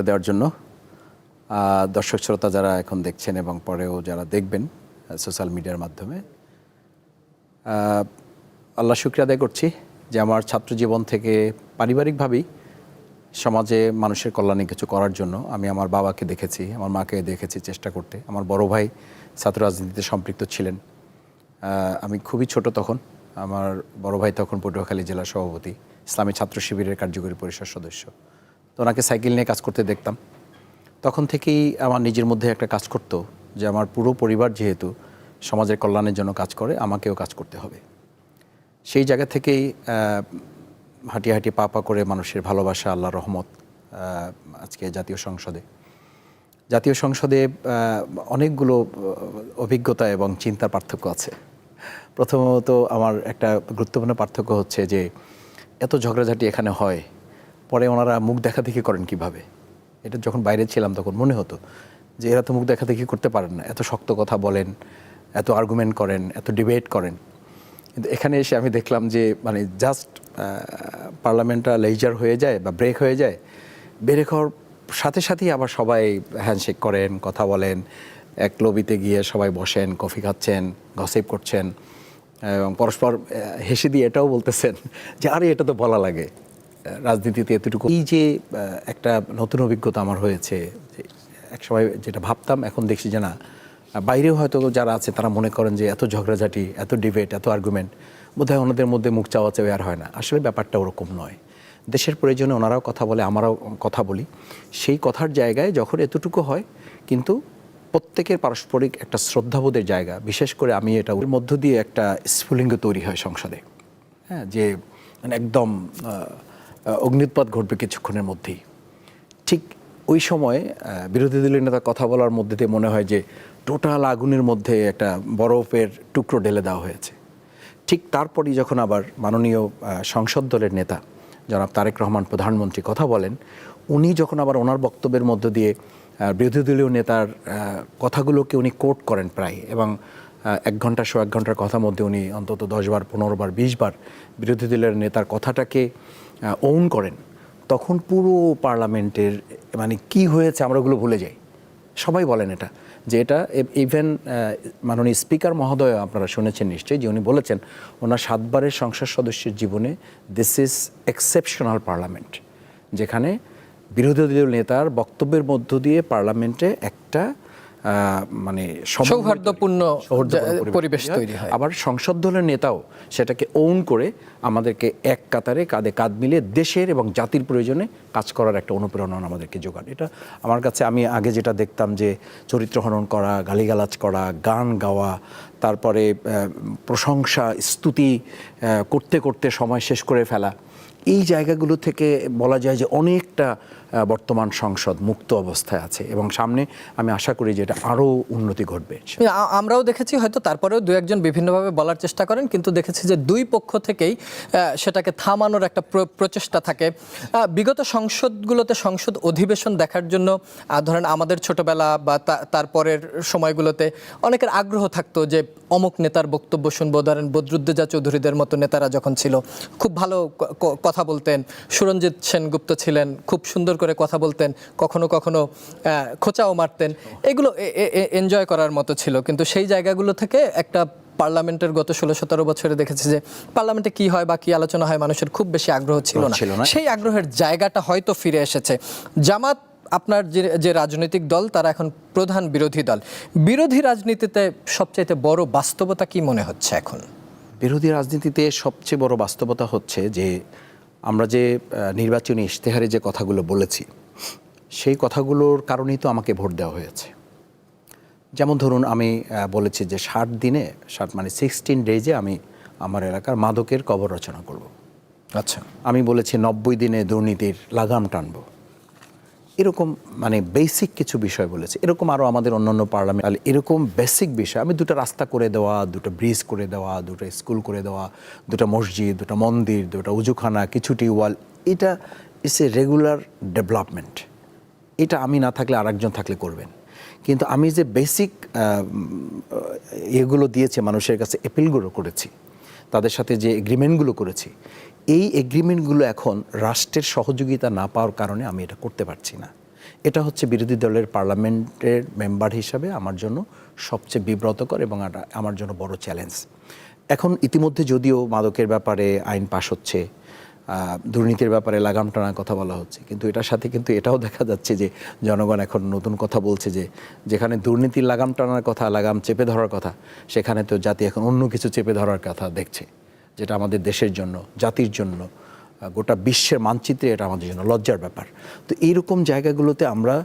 দেওয়ার জন্য দর্শক শ্রোতা যারা এখন দেখছেন এবং পরেও যারা দেখবেন সোশ্যাল মিডিয়ার মাধ্যমে, আল্লাহ শুকরিয়া আদায় করছি যে আমার ছাত্র জীবন থেকে পারিবারিকভাবেই সমাজে মানুষের কল্যাণে কিছু করার জন্য আমি আমার বাবাকে দেখেছি, আমার মাকে দেখেছি চেষ্টা করতে। আমার বড় ভাই ছাত্র রাজনীতিতে সম্পৃক্ত ছিলেন। আমি খুবই ছোট তখন, আমার বড় ভাই তখন পটুয়াখালী জেলা সভাপতি, ইসলামী ছাত্র শিবিরের কার্যকরী পরিষদ সদস্য। তো ওনাকে সাইকেল নিয়ে কাজ করতে দেখতাম। তখন থেকেই আমার নিজের মধ্যে একটা কাজ করতো যে আমার পুরো পরিবার যেহেতু সমাজের কল্যাণের জন্য কাজ করে, আমাকেও কাজ করতে হবে। সেই জায়গা থেকেই হাঁটি হাঁটি পা পা করে মানুষের ভালোবাসা, আল্লাহর রহমত, আজকে জাতীয় সংসদে অনেকগুলো অভিজ্ঞতা এবং চিন্তার পার্থক্য আছে। প্রথমত আমার একটা গুরুত্বপূর্ণ পার্থক্য হচ্ছে যে এত ঝগড়াঝাটি এখানে হয়, পরে ওনারা মুখ দেখাদেখি করেন কিভাবে। এটা যখন বাইরে ছিলাম তখন মনে হতো যে এরা তো মুখ দেখাদেখি করতে পারেন না, এত শক্ত কথা বলেন, এত আর্গুমেন্ট করেন, এত ডিবেট করেন। কিন্তু এখানে এসে আমি দেখলাম যে মানে জাস্ট পার্লামেন্টটা লেজার হয়ে যায় বা ব্রেক হয়ে যায়, বের হওয়ার সাথে সাথেই আবার সবাই হ্যান্ডশেক করেন, কথা বলেন, এক লবিতে গিয়ে সবাই বসেন, কফি খাচ্ছেন, গসিপ করছেন এবং পরস্পর হেসে দিয়ে এটাও বলতেছেন যে আরে এটা তো বলা লাগে রাজনীতিতে এতটুকু। এই যে একটা নতুন অভিজ্ঞতা আমার হয়েছে, এক সময় যেটা ভাবতাম এখন দেখছি যে না, বাইরেও হয়তো যারা আছে তারা মনে করেন যে এত ঝগড়াঝাটি, এত ডিবেট, এত আর্গুমেন্ট বোধহয় ওনাদের মধ্যে মুখ চাওয়া আর হয় না। আসলে ব্যাপারটা ওরকম নয়। দেশের প্রয়োজনে ওনারাও কথা বলে, আমরাও কথা বলি। সেই কথার জায়গায় যখন এতটুকু হয়, কিন্তু প্রত্যেকের পারস্পরিক একটা শ্রদ্ধাবোধের জায়গা, বিশেষ করে আমি এটা ওর মধ্য দিয়ে একটা স্ফুলিঙ্গ তৈরি হয় সংসদে, হ্যাঁ, যে মানে একদম অগ্ন্যুৎপাত ঘটবে কিছুক্ষণের মধ্যেই। ঠিক ওই সময় বিরোধী দলীয় নেতা কথা বলার মধ্যে দিয়ে মনে হয় যে টোটাল আগুনের মধ্যে একটা বরফের টুকরো ঢেলে দেওয়া হয়েছে। ঠিক তারপরই যখন আবার মাননীয় সংসদ দলের নেতা জনাব তারেক রহমান প্রধানমন্ত্রী কথা বলেন, উনি যখন আবার ওনার বক্তব্যের মধ্য দিয়ে বিরোধী দলীয় নেতার কথাগুলোকে উনি কোট করেন প্রায়, এবং 1 ঘন্টার কথার মধ্যে উনি অন্তত 10 বার, 15 বার, 20 বার বিরোধী দলের নেতার কথাটাকে ওন করেন, তখন পুরো পার্লামেন্টের মানে কি হয়েছে আমরা ওগুলো ভুলে যাই। সবাই বলেন এটা, যে এটা ইভেন মাননীয় স্পিকার মহোদয় আপনারা শুনেছেন নিশ্চয়ই, যে উনি বলেছেন ওনার 7 বারের সংসদ সদস্যের জীবনে দিস ইজ এক্সেপশনাল পার্লামেন্ট, যেখানে বিরোধী দলীয় নেতার বক্তব্যের মধ্য দিয়ে পার্লামেন্টে একটা মানে সৌহার্দ্যপূর্ণ পরিবেশ তৈরি হয়। আবার সংসদ দলের নেতাও সেটাকে ওন করে আমাদেরকে এক কাতারে কাঁধে কাঁধ মিলিয়ে দেশের এবং জাতির প্রয়োজনে কাজ করার একটা অনুপ্রেরণা আমাদেরকে যোগান। এটা আমার কাছে, আমি আগে যেটা দেখতাম যে চরিত্র হনন করা, গালিগালাজ করা, গান গাওয়া, তারপরে প্রশংসা স্তুতি করতে করতে সময় শেষ করে ফেলা, এই জায়গাগুলো থেকে বলা যায় যে অনেকটা বর্তমান সংসদ মুক্ত অবস্থায় আছে এবং সামনে আমি আশা করি যে এটা আরও উন্নতি ঘটবে। আমরাও দেখেছি, হয়তো তারপরেও 2-1 বিভিন্নভাবে বলার চেষ্টা করেন, কিন্তু দেখেছি যে 2 পক্ষ থেকেই সেটাকে থামানোর একটা প্রচেষ্টা থাকে। বিগত সংসদগুলোতে সংসদ অধিবেশন দেখার জন্য ধরেন আমাদের ছোটবেলা বা তারপরের সময়গুলোতে অনেকের আগ্রহ থাকতো যে অমুক নেতার বক্তব্য শুনবো। ধরেন বদরুদ্দোজা চৌধুরীদের মতো নেতারা যখন ছিল, খুব ভালো কথা বলতেন। সুরঞ্জিত সেনগুপ্ত ছিলেন, খুব সুন্দর করে কথা বলতেন, কখনো কখনো খোঁচাও মারতেন। এগুলো এনজয় করার মতো ছিল। কিন্তু সেই জায়গাগুলো থেকে একটা পার্লামেন্টের গত 16-17 বছরে দেখেছি যে পার্লামেন্টে কি হয় বা কি আলোচনা হয় মানুষের খুব বেশি আগ্রহ ছিল না। সেই আগ্রহের জায়গাটা হয়তো ফিরে এসেছে। জামাত, আপনার যে রাজনৈতিক দল, তারা এখন প্রধান বিরোধী দল। বিরোধী রাজনীতিতে সবচাইতে বড় বাস্তবতা কি মনে হচ্ছে এখন? বিরোধী রাজনীতিতে সবচেয়ে বড় বাস্তবতা হচ্ছে যে আমরা যে নির্বাচনী ইশতেহারে যে কথাগুলো বলেছি, সেই কথাগুলোর কারণেই তো আমাকে ভোট দেওয়া হয়েছে। যেমন ধরুন, আমি বলেছি যে 60 দিনে, 16 ডেজে আমি আমার এলাকার মাদকের কবর রচনা করব। আচ্ছা, আমি বলেছি 90 দিনে দুর্নীতির লাগাম টানব। এরকম মানে বেসিক কিছু বিষয় বলেছে। এরকম আরও আমাদের অন্যান্য পার্লামেন্ট এরকম বেসিক বিষয়, আমি 2টা রাস্তা করে দেওয়া, 2টা ব্রিজ করে দেওয়া, 2টা স্কুল করে দেওয়া, 2টা মসজিদ, 2টা মন্দির, 2টা উজুখানা, কিছু টিউবওয়েল, এটা ইস এ রেগুলার ডেভেলপমেন্ট। এটা আমি না থাকলে আরেকজন থাকলে করবেন। কিন্তু আমি যে বেসিক এগুলো দিয়েছি, মানুষের কাছে অ্যাপিলগুলো করেছি, তাদের সাথে যে এগ্রিমেন্টগুলো করেছি, এই এগ্রিমেন্টগুলো এখন রাষ্ট্রের সহযোগিতা না পাওয়ার কারণে আমি এটা করতে পারছি না। এটা হচ্ছে বিরোধী দলের পার্লামেন্টের মেম্বার হিসাবে আমার জন্য সবচেয়ে বিব্রতকর এবং আমার জন্য বড় চ্যালেঞ্জ। এখন ইতিমধ্যে যদিও মাদকের ব্যাপারে আইন পাশ হচ্ছে, দুর্নীতির ব্যাপারে লাগাম টানার কথা বলা হচ্ছে, কিন্তু এটার সাথে কিন্তু এটাও দেখা যাচ্ছে যে জনগণ এখন নতুন কথা বলছে যে যেখানে দুর্নীতির লাগাম টানার কথা, লাগাম চেপে ধরার কথা, সেখানে তো জাতি এখন অন্য কিছু চেপে ধরার কথা দেখছে, যেটা আমাদের দেশের জন্য, জাতির জন্য, গোটা বিশ্বের মানচিত্রে এটা আমাদের জন্য লজ্জার ব্যাপার। তো এইরকম জায়গাগুলোতে আমরা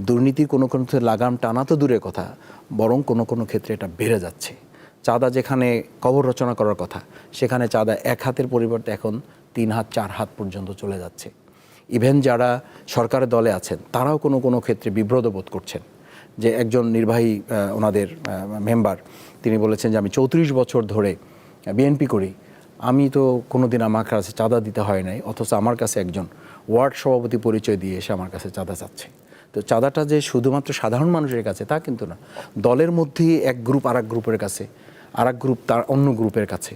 দুর্নীতির কোনো কোনো লাগাম টানা তো দূরের কথা, বরং কোনো কোনো ক্ষেত্রে এটা বেড়ে যাচ্ছে। চাঁদা যেখানে কবর রচনা করার কথা, সেখানে চাঁদা 1 হাতের পরিবর্তে এখন 3 হাত 4 হাত পর্যন্ত চলে যাচ্ছে। ইভেন যারা সরকারের দলে আছেন তারাও কোনো কোনো ক্ষেত্রে বিব্রত বোধ করছেন। যে একজন নির্বাহী ওনাদের মেম্বার, তিনি বলেছেন যে আমি 34 বছর ধরে বিএনপি করি, আমি তো কোনোদিন আমার কাছে চাঁদা দিতে হয় নাই, অথচ আমার কাছে একজন ওয়ার্ড সভাপতি পরিচয় দিয়ে এসে আমার কাছে চাঁদা চাচ্ছে। তো চাঁদাটা যে শুধুমাত্র সাধারণ মানুষের কাছে তা কিন্তু না, দলের মধ্যেই এক গ্রুপ আর এক গ্রুপের কাছে, আর এক গ্রুপ তার অন্য গ্রুপের কাছে।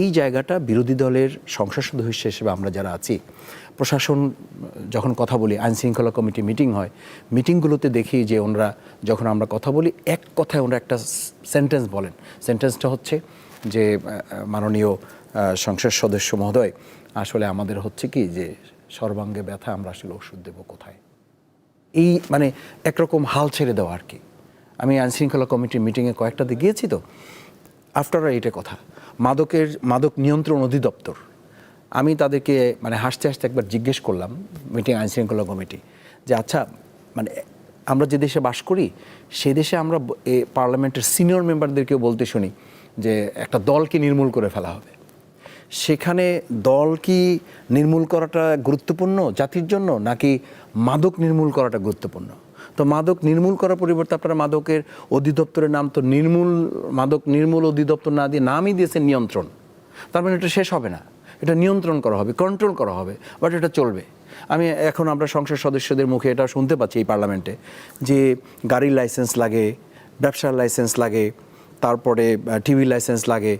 এই জায়গাটা বিরোধী দলের সংসদ সদস্য হিসেবে আমরা যারা আছি, প্রশাসন যখন কথা বলি, আইনশৃঙ্খলা কমিটি মিটিং হয়, মিটিংগুলোতে দেখি যে ওনারা যখন আমরা কথা বলি এক কথায় ওনারা একটা সেন্টেন্স বলেন। সেন্টেন্সটা হচ্ছে যে মাননীয় সংসদ সদস্য মহোদয়, আসলে আমাদের হচ্ছে কি যে সর্বাঙ্গে ব্যথা, আমরা আসলে ওষুধ দেবো কোথায়। এই মানে একরকম হাল ছেড়ে দেওয়া আর কি। আমি আইনশৃঙ্খলা কমিটির মিটিংয়ে কয়েকটাতে গিয়েছি, তো আফটার এইটা কথা মাদক নিয়ন্ত্রণ অধিদপ্তর, আমি তাদেরকে মানে হাসতে হাসতে একবার জিজ্ঞেস করলাম মিটিং আইনশৃঙ্খলা কমিটি যে আচ্ছা, মানে আমরা যে দেশে বাস করি সেই দেশে আমরা পার্লামেন্টের সিনিয়র মেম্বারদেরকেও বলতে শুনি যে একটা দলকে নির্মূল করে ফেলা হবে। সেখানে দল কি নির্মূল করাটা গুরুত্বপূর্ণ জাতির জন্য, নাকি মাদক নির্মূল করাটা গুরুত্বপূর্ণ? তো মাদক নির্মূল করার পরিবর্তে আপনারা মাদকের অধিদপ্তরের নাম তো মাদক নির্মূল অধিদপ্তর না দিয়ে নামই দিয়েছেন নিয়ন্ত্রণ। তার মানে এটা শেষ হবে না, এটা নিয়ন্ত্রণ করা হবে, কন্ট্রোল করা হবে, বাট এটা চলবে। এখন আমরা সংসদ সদস্যদের মুখে এটা শুনতে পাচ্ছি এই পার্লামেন্টে যে গাড়ির লাইসেন্স লাগে, ব্যবসার লাইসেন্স লাগে, তারপরে টিভি লাইসেন্স লাগে,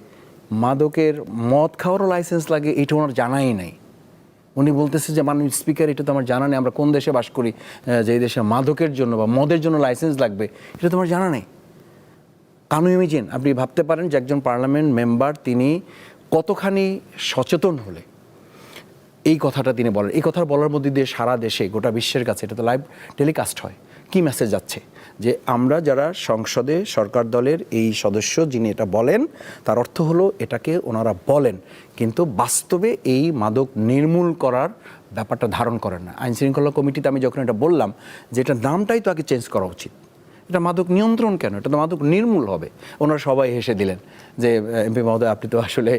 মাদকের মদ খাওয়ারও লাইসেন্স লাগে। এটা ওনার জানাই নাই। উনি বলতেছে যে মাননীয় স্পিকার, এটা তো আমার জানা নেই, আমরা কোন দেশে বাস করি যে দেশে মাদকের জন্য বা মদের জন্য লাইসেন্স লাগবে, এটা তো আমার জানা নেই। কানুন ইমিজিন, আপনি ভাবতে পারেন যে একজন পার্লামেন্ট মেম্বার তিনি কতখানি সচেতন হলে এই কথাটা তিনি বলেন। এই কথা বলার মধ্যে দিয়ে সারা দেশে, গোটা বিশ্বের কাছে এটা তো লাইভ টেলিকাস্ট হয়। কি মেসেজ যাচ্ছে যে আমরা যারা সংসদে সরকার দলের এই সদস্য যিনি এটা বলেন, তার অর্থ হলো এটাকে ওনারা বলেন, কিন্তু বাস্তবে এই মাদক নির্মূল করার ব্যাপারটা ধারণ করেন না। আইনশৃঙ্খলা কমিটিতে আমি যখন এটা বললাম যে এটার নামটাই তো আগে চেঞ্জ করা উচিত, এটা মাদক নিয়ন্ত্রণ কেন, এটা তো মাদক নির্মূল হবে। ওনারা সবাই হেসে দিলেন যে এমপি মহোদয়, আপনি তো আসলে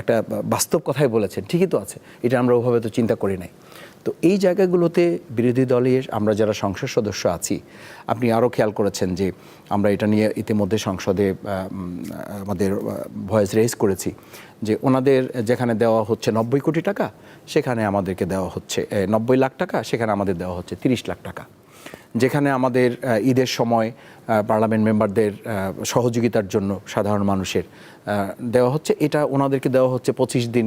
একটা বাস্তব কথাই বলেছেন, ঠিকই তো আছে, এটা আমরা ওভাবে তো চিন্তা করি নাই। তো এই জায়গাগুলোতে বিরোধী দলের আমরা যারা সংসদ সদস্য আছি, আপনি আরও খেয়াল করেছেন যে আমরা এটা নিয়ে ইতিমধ্যে সংসদে আমাদের ভয়েস রেজ করেছি যে ওনাদের যেখানে দেওয়া হচ্ছে 90 কোটি টাকা, সেখানে আমাদেরকে দেওয়া হচ্ছে 90 লাখ টাকা, সেখানে আমাদের দেওয়া হচ্ছে 30 লাখ টাকা। যেখানে আমাদের ঈদের সময় পার্লামেন্ট মেম্বারদের সহযোগিতার জন্য সাধারণ মানুষের দেওয়া হচ্ছে, এটা ওনাদেরকে দেওয়া হচ্ছে 25 দিন,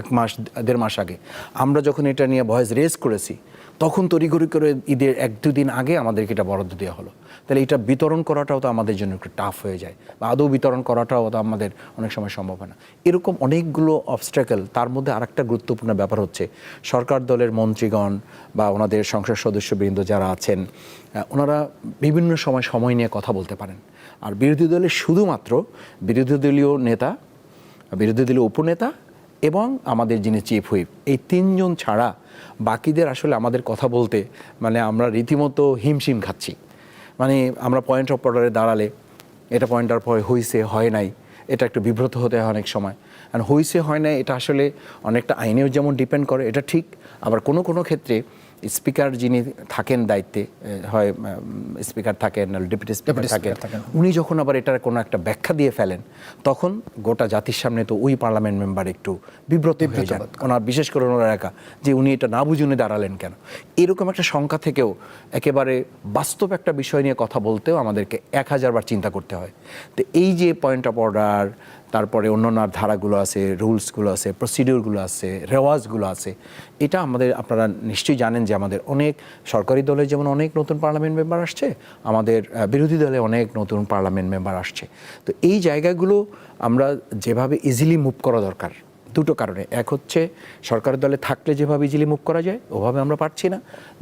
1 মাস, 1.5 মাস আগে। আমরা যখন এটা নিয়ে ভয়েস রেজ করেছি, তখন তড়িঘড়ি করে ঈদের 1-2 দিন আগে আমাদেরকে এটা বরাদ্দ দেওয়া হলো। তাহলে এটা বিতরণ করাটাও তো আমাদের জন্য একটু টাফ হয়ে যায়, বা আদৌ বিতরণ করাটাও তো আমাদের অনেক সময় সম্ভব হয় না। এরকম অনেকগুলো অবস্ট্রাকল। তার মধ্যে আরেকটা গুরুত্বপূর্ণ ব্যাপার হচ্ছে সরকার দলের মন্ত্রীগণ বা ওনাদের সংসদ সদস্যবৃন্দ যারা আছেন, ওনারা বিভিন্ন সময় নিয়ে কথা বলতে পারেন। আর বিরোধী দলের শুধুমাত্র বিরোধী দলীয় নেতা, বিরোধী দলীয় উপনেতা এবং আমাদের যিনি চিফ হুইপ, এই 3 জন ছাড়া বাকিদের আসলে আমাদের কথা বলতে মানে আমরা রীতিমতো হিমশিম খাচ্ছি। মানে আমরা পয়েন্ট অফ অর্ডারে দাঁড়ালে এটা পয়েন্ট অফ অর্ডার হয়েছে, হয় নাই, এটা একটু বিব্রত হতে হয় অনেক সময়। আর হয়েছে হয় নাই এটা আসলে অনেকটা আইনেও যেমন ডিপেন্ড করে, এটা ঠিক। আবার কোনো কোনো ক্ষেত্রে স্পিকার যিনি থাকেন দায়িত্বে, হয় স্পিকার থাকেন, ডেপুটি স্পিকার থাকেন, উনি যখন আবার এটার কোনো একটা ব্যাখ্যা দিয়ে ফেলেন, তখন গোটা জাতির সামনে তো ওই পার্লামেন্ট মেম্বার একটু বিব্রত হয়ে যান। ওনার বিশেষ করে ওনার একা যে উনি এটা না বুঝুনে দাঁড়ালেন কেন, এরকম একটা শঙ্কা থেকেও একেবারে বাস্তব একটা বিষয় নিয়ে কথা বলতেও আমাদেরকে 1000 বার চিন্তা করতে হয়। তো এই যে পয়েন্ট অফ অর্ডার, তারপরে অন্যান্য ধারাগুলো আছে, রুলসগুলো আছে, প্রসিডিউরগুলো আছে, রেওয়াজগুলো আছে। এটা আপনারা নিশ্চয়ই জানেন যে আমাদের অনেক সরকারি দলে যেমন অনেক নতুন পার্লামেন্ট মেম্বার আসছে, আমাদের বিরোধী দলে অনেক নতুন পার্লামেন্ট মেম্বার আসছে। তো এই জায়গাগুলো আমরা যেভাবে ইজিলি মুভ করা দরকার, দুটো কারণে। এক হচ্ছে সরকার দলে থাকলে যেভাবে ইজিলি মুভ করা যায় ওভাবে আমরা পারছি না।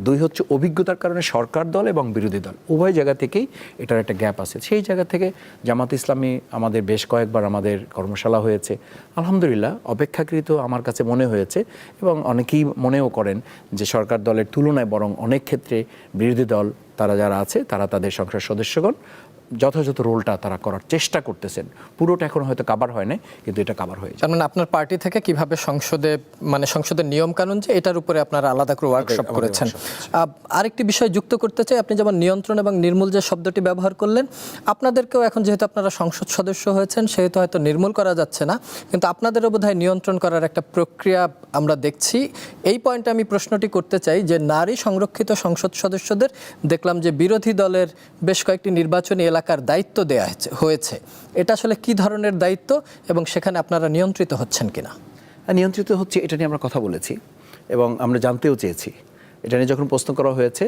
দুই হচ্ছে অভিজ্ঞতার কারণে সরকার দল এবং বিরোধী দল উভয় জায়গা থেকেই এটার একটা গ্যাপ আছে। সেই জায়গা থেকে জামাত ইসলামী আমাদের বেশ কয়েকবার আমাদের কর্মশালা হয়েছে, আলহামদুলিল্লাহ অপেক্ষাকৃত আমার কাছে মনে হয়েছে, এবং অনেকেই মনেও করেন যে সরকার দলের তুলনায় বরং অনেক ক্ষেত্রে বিরোধী দল তারা যারা আছে তারা তাদের সংসদ সদস্যগণ যথাযথ রোলটা তারা করার চেষ্টা করতেছেন। পুরোটা এখন হয়তো কাভার হয় না, কিন্তু এটা কাভার হয়ে যায়। তার মানে আপনার পার্টি থেকে কিভাবে সংসদের নিয়ম কানুন যে এটার উপরে আপনারা আলাদা করে ওয়ার্কশপ করেছেন। আরেকটি বিষয় যুক্ত করতে চাই, আপনি যেমন নিয়ন্ত্রণ এবং নির্মূল যে শব্দটি ব্যবহার করলেন, আপনাদেরকেও এখন যেহেতু আপনারা সংসদ সদস্য হয়েছেন সেহেতু হয়তো নির্মূল করা যাচ্ছে না, কিন্তু আপনাদেরও বোধহয় নিয়ন্ত্রণ করার একটা প্রক্রিয়া আমরা দেখছি। এই পয়েন্টে আমি প্রশ্নটি করতে চাই যে নারী সংরক্ষিত সংসদ সদস্যদের দেখলাম যে বিরোধী দলের বেশ কয়েকটি নির্বাচনী এলাকার দায়িত্ব দেয়া হয়েছে, এটা আসলে কি ধরনের দায়িত্ব এবং সেখানে আপনারা নিয়ন্ত্রিত হচ্ছেন কিনা? নিয়ন্ত্রিত হচ্ছে, এটা নিয়ে আমরা কথা বলেছি এবং আমরা জানতেও চেয়েছি। এটা নিয়ে যখন প্রশ্ন করা হয়েছে,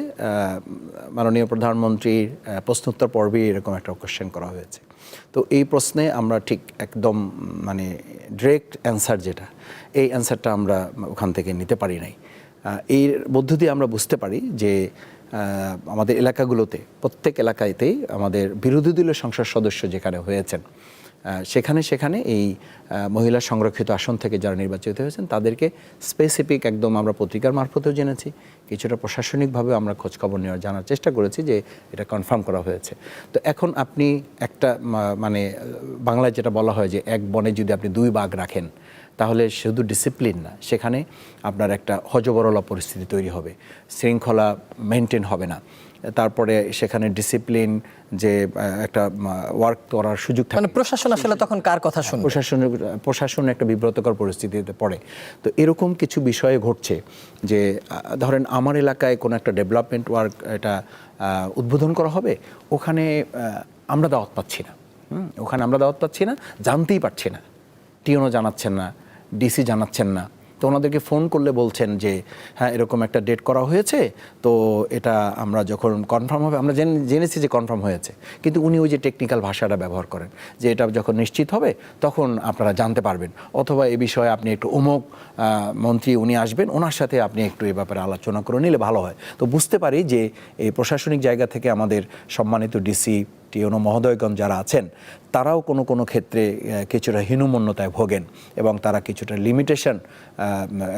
মাননীয় প্রধানমন্ত্রীর প্রশ্নোত্তর পর্বে এরকম একটা কোশ্চেন করা হয়েছে। তো এই প্রশ্নে আমরা ঠিক একদম ডিরেক্ট অ্যান্সার যেটা, এই অ্যান্সারটা আমরা ওখান থেকে নিতে পারি নাই। এর মধ্য দিয়ে আমরা বুঝতে পারি যে আমাদের এলাকাগুলোতে প্রত্যেক এলাকাতেই আমাদের বিরোধী দলীয় সংসদ সদস্য যেখানে হয়েছেন সেখানে এই মহিলা সংরক্ষিত আসন থেকে যারা নির্বাচিত হয়েছেন তাদেরকে স্পেসিফিক একদম আমরা পত্রিকার মারফতেও জেনেছি, কিছুটা প্রশাসনিকভাবে আমরা খোঁজখবর জানার চেষ্টা করেছি যে এটা কনফার্ম করা হয়েছে। তো এখন আপনি একটা বাংলায় যেটা বলা হয় যে এক বনে যদি আপনি দুই বাঘ রাখেন তাহলে শুধু ডিসিপ্লিন না, সেখানে আপনার একটা হযবরল পরিস্থিতি তৈরি হবে, শৃঙ্খলা মেনটেন হবে না, তারপরে সেখানে ডিসিপ্লিন যে একটা ওয়ার্ক করার সুযোগ থাকে, প্রশাসন আসলে তখন কার কথা শুনবে? প্রশাসন একটা বিব্রতকর পরিস্থিতিতে পড়ে। তো এরকম কিছু বিষয়ে ঘটছে যে ধরেন আমার এলাকায় কোনো একটা ডেভেলপমেন্ট ওয়ার্ক এটা উদ্বোধন করা হবে, ওখানে আমরা দাওয়াত পাচ্ছি না, ওখানে আমরা দাওয়াত পাচ্ছি না, জানতেই পারছি না, টিওনও জানাচ্ছেন না, ডিসি জানাচ্ছেন না। তো ওনাদেরকে ফোন করলে বলছেন যে হ্যাঁ এরকম একটা ডেট করা হয়েছে, তো এটা আমরা যখন কনফার্ম হবে, আমরা জেনেছি যে কনফার্ম হয়েছে, কিন্তু উনি ওই যে টেকনিক্যাল ভাষাটা ব্যবহার করেন যে এটা যখন নিশ্চিত হবে তখন আপনারা জানতে পারবেন, অথবা এ বিষয়ে আপনি একটু অমুক মন্ত্রী উনি আসবেন, ওনার সাথে আপনি একটু এ ব্যাপারে আলোচনা করে নিলে ভালো হয়। তো বুঝতে পারি যে এই প্রশাসনিক জায়গা থেকে আমাদের সম্মানিত ডিসি টিওনো মহোদয়গণ যারা আছেন তারাও কোনো ক্ষেত্রে কিছুটা হীনমন্যতায় ভোগেন এবং তারা কিছুটা লিমিটেশন,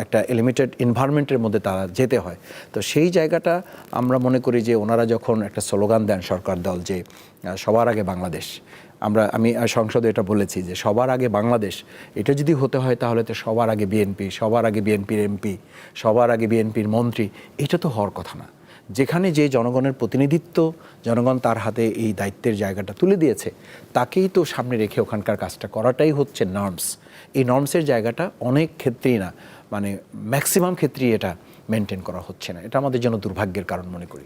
একটা লিমিটেড এনভায়রনমেন্টের মধ্যে তারা যেতে হয়। তো সেই জায়গাটা আমরা মনে করি যে ওনারা যখন একটা স্লোগান দেন সরকার দল যে সবার আগে বাংলাদেশ, আমি সংসদে এটা বলেছি যে সবার আগে বাংলাদেশ, এটা যদি হতে হয় তাহলে তো সবার আগে বিএনপি, সবার আগে বিএনপির এমপি, সবার আগে বিএনপির মন্ত্রী, এটা তো হওয়ার কথা না। যেখানে যে জনগণের প্রতিনিধিত্ব, জনগণ তার হাতে এই দায়িত্বের জায়গাটা তুলে দিয়েছে, তাকেই তো সামনে রেখে ওখানকার কাজটা করাটাই হচ্ছে নর্মস। এই নর্মসের জায়গাটা অনেক ক্ষেত্রেই না, ম্যাক্সিমাম ক্ষেত্রেই এটা মেনটেন করা হচ্ছে না। এটা আমাদের জন্য দুর্ভাগ্যের কারণ মনে করি।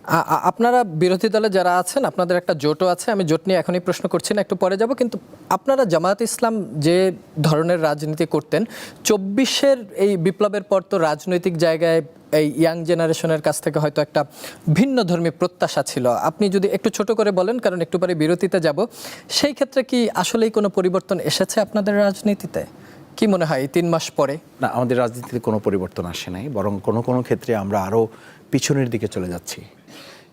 আপনারা বিরোধী দলে যারা আছেন, আপনাদের একটা জোটও আছে, আমি জোট নিয়ে এখনই প্রশ্ন করছি না, একটু পরে যাব, কিন্তু আপনারা জামায়াত ইসলাম যে ধরনের রাজনীতি করতেন 24-এর এই বিপ্লবের পর, তো রাজনৈতিক জায়গায় এই ইয়াং জেনারেশনের কাছ থেকে হয়তো একটা ভিন্ন ধর্মী প্রত্যাশা ছিল। আপনি যদি একটু ছোট করে বলেন, কারণ একটু পরে বিরতিতে যাব, সেই ক্ষেত্রে কি আসলেই কোনো পরিবর্তন এসেছে আপনাদের রাজনীতিতে? কি মনে হয় 3 মাস পরে? না, আমাদের রাজনীতিতে কোনো পরিবর্তন আসে নাই, বরং কোনো ক্ষেত্রে আমরা আরও পিছনের দিকে চলে যাচ্ছি।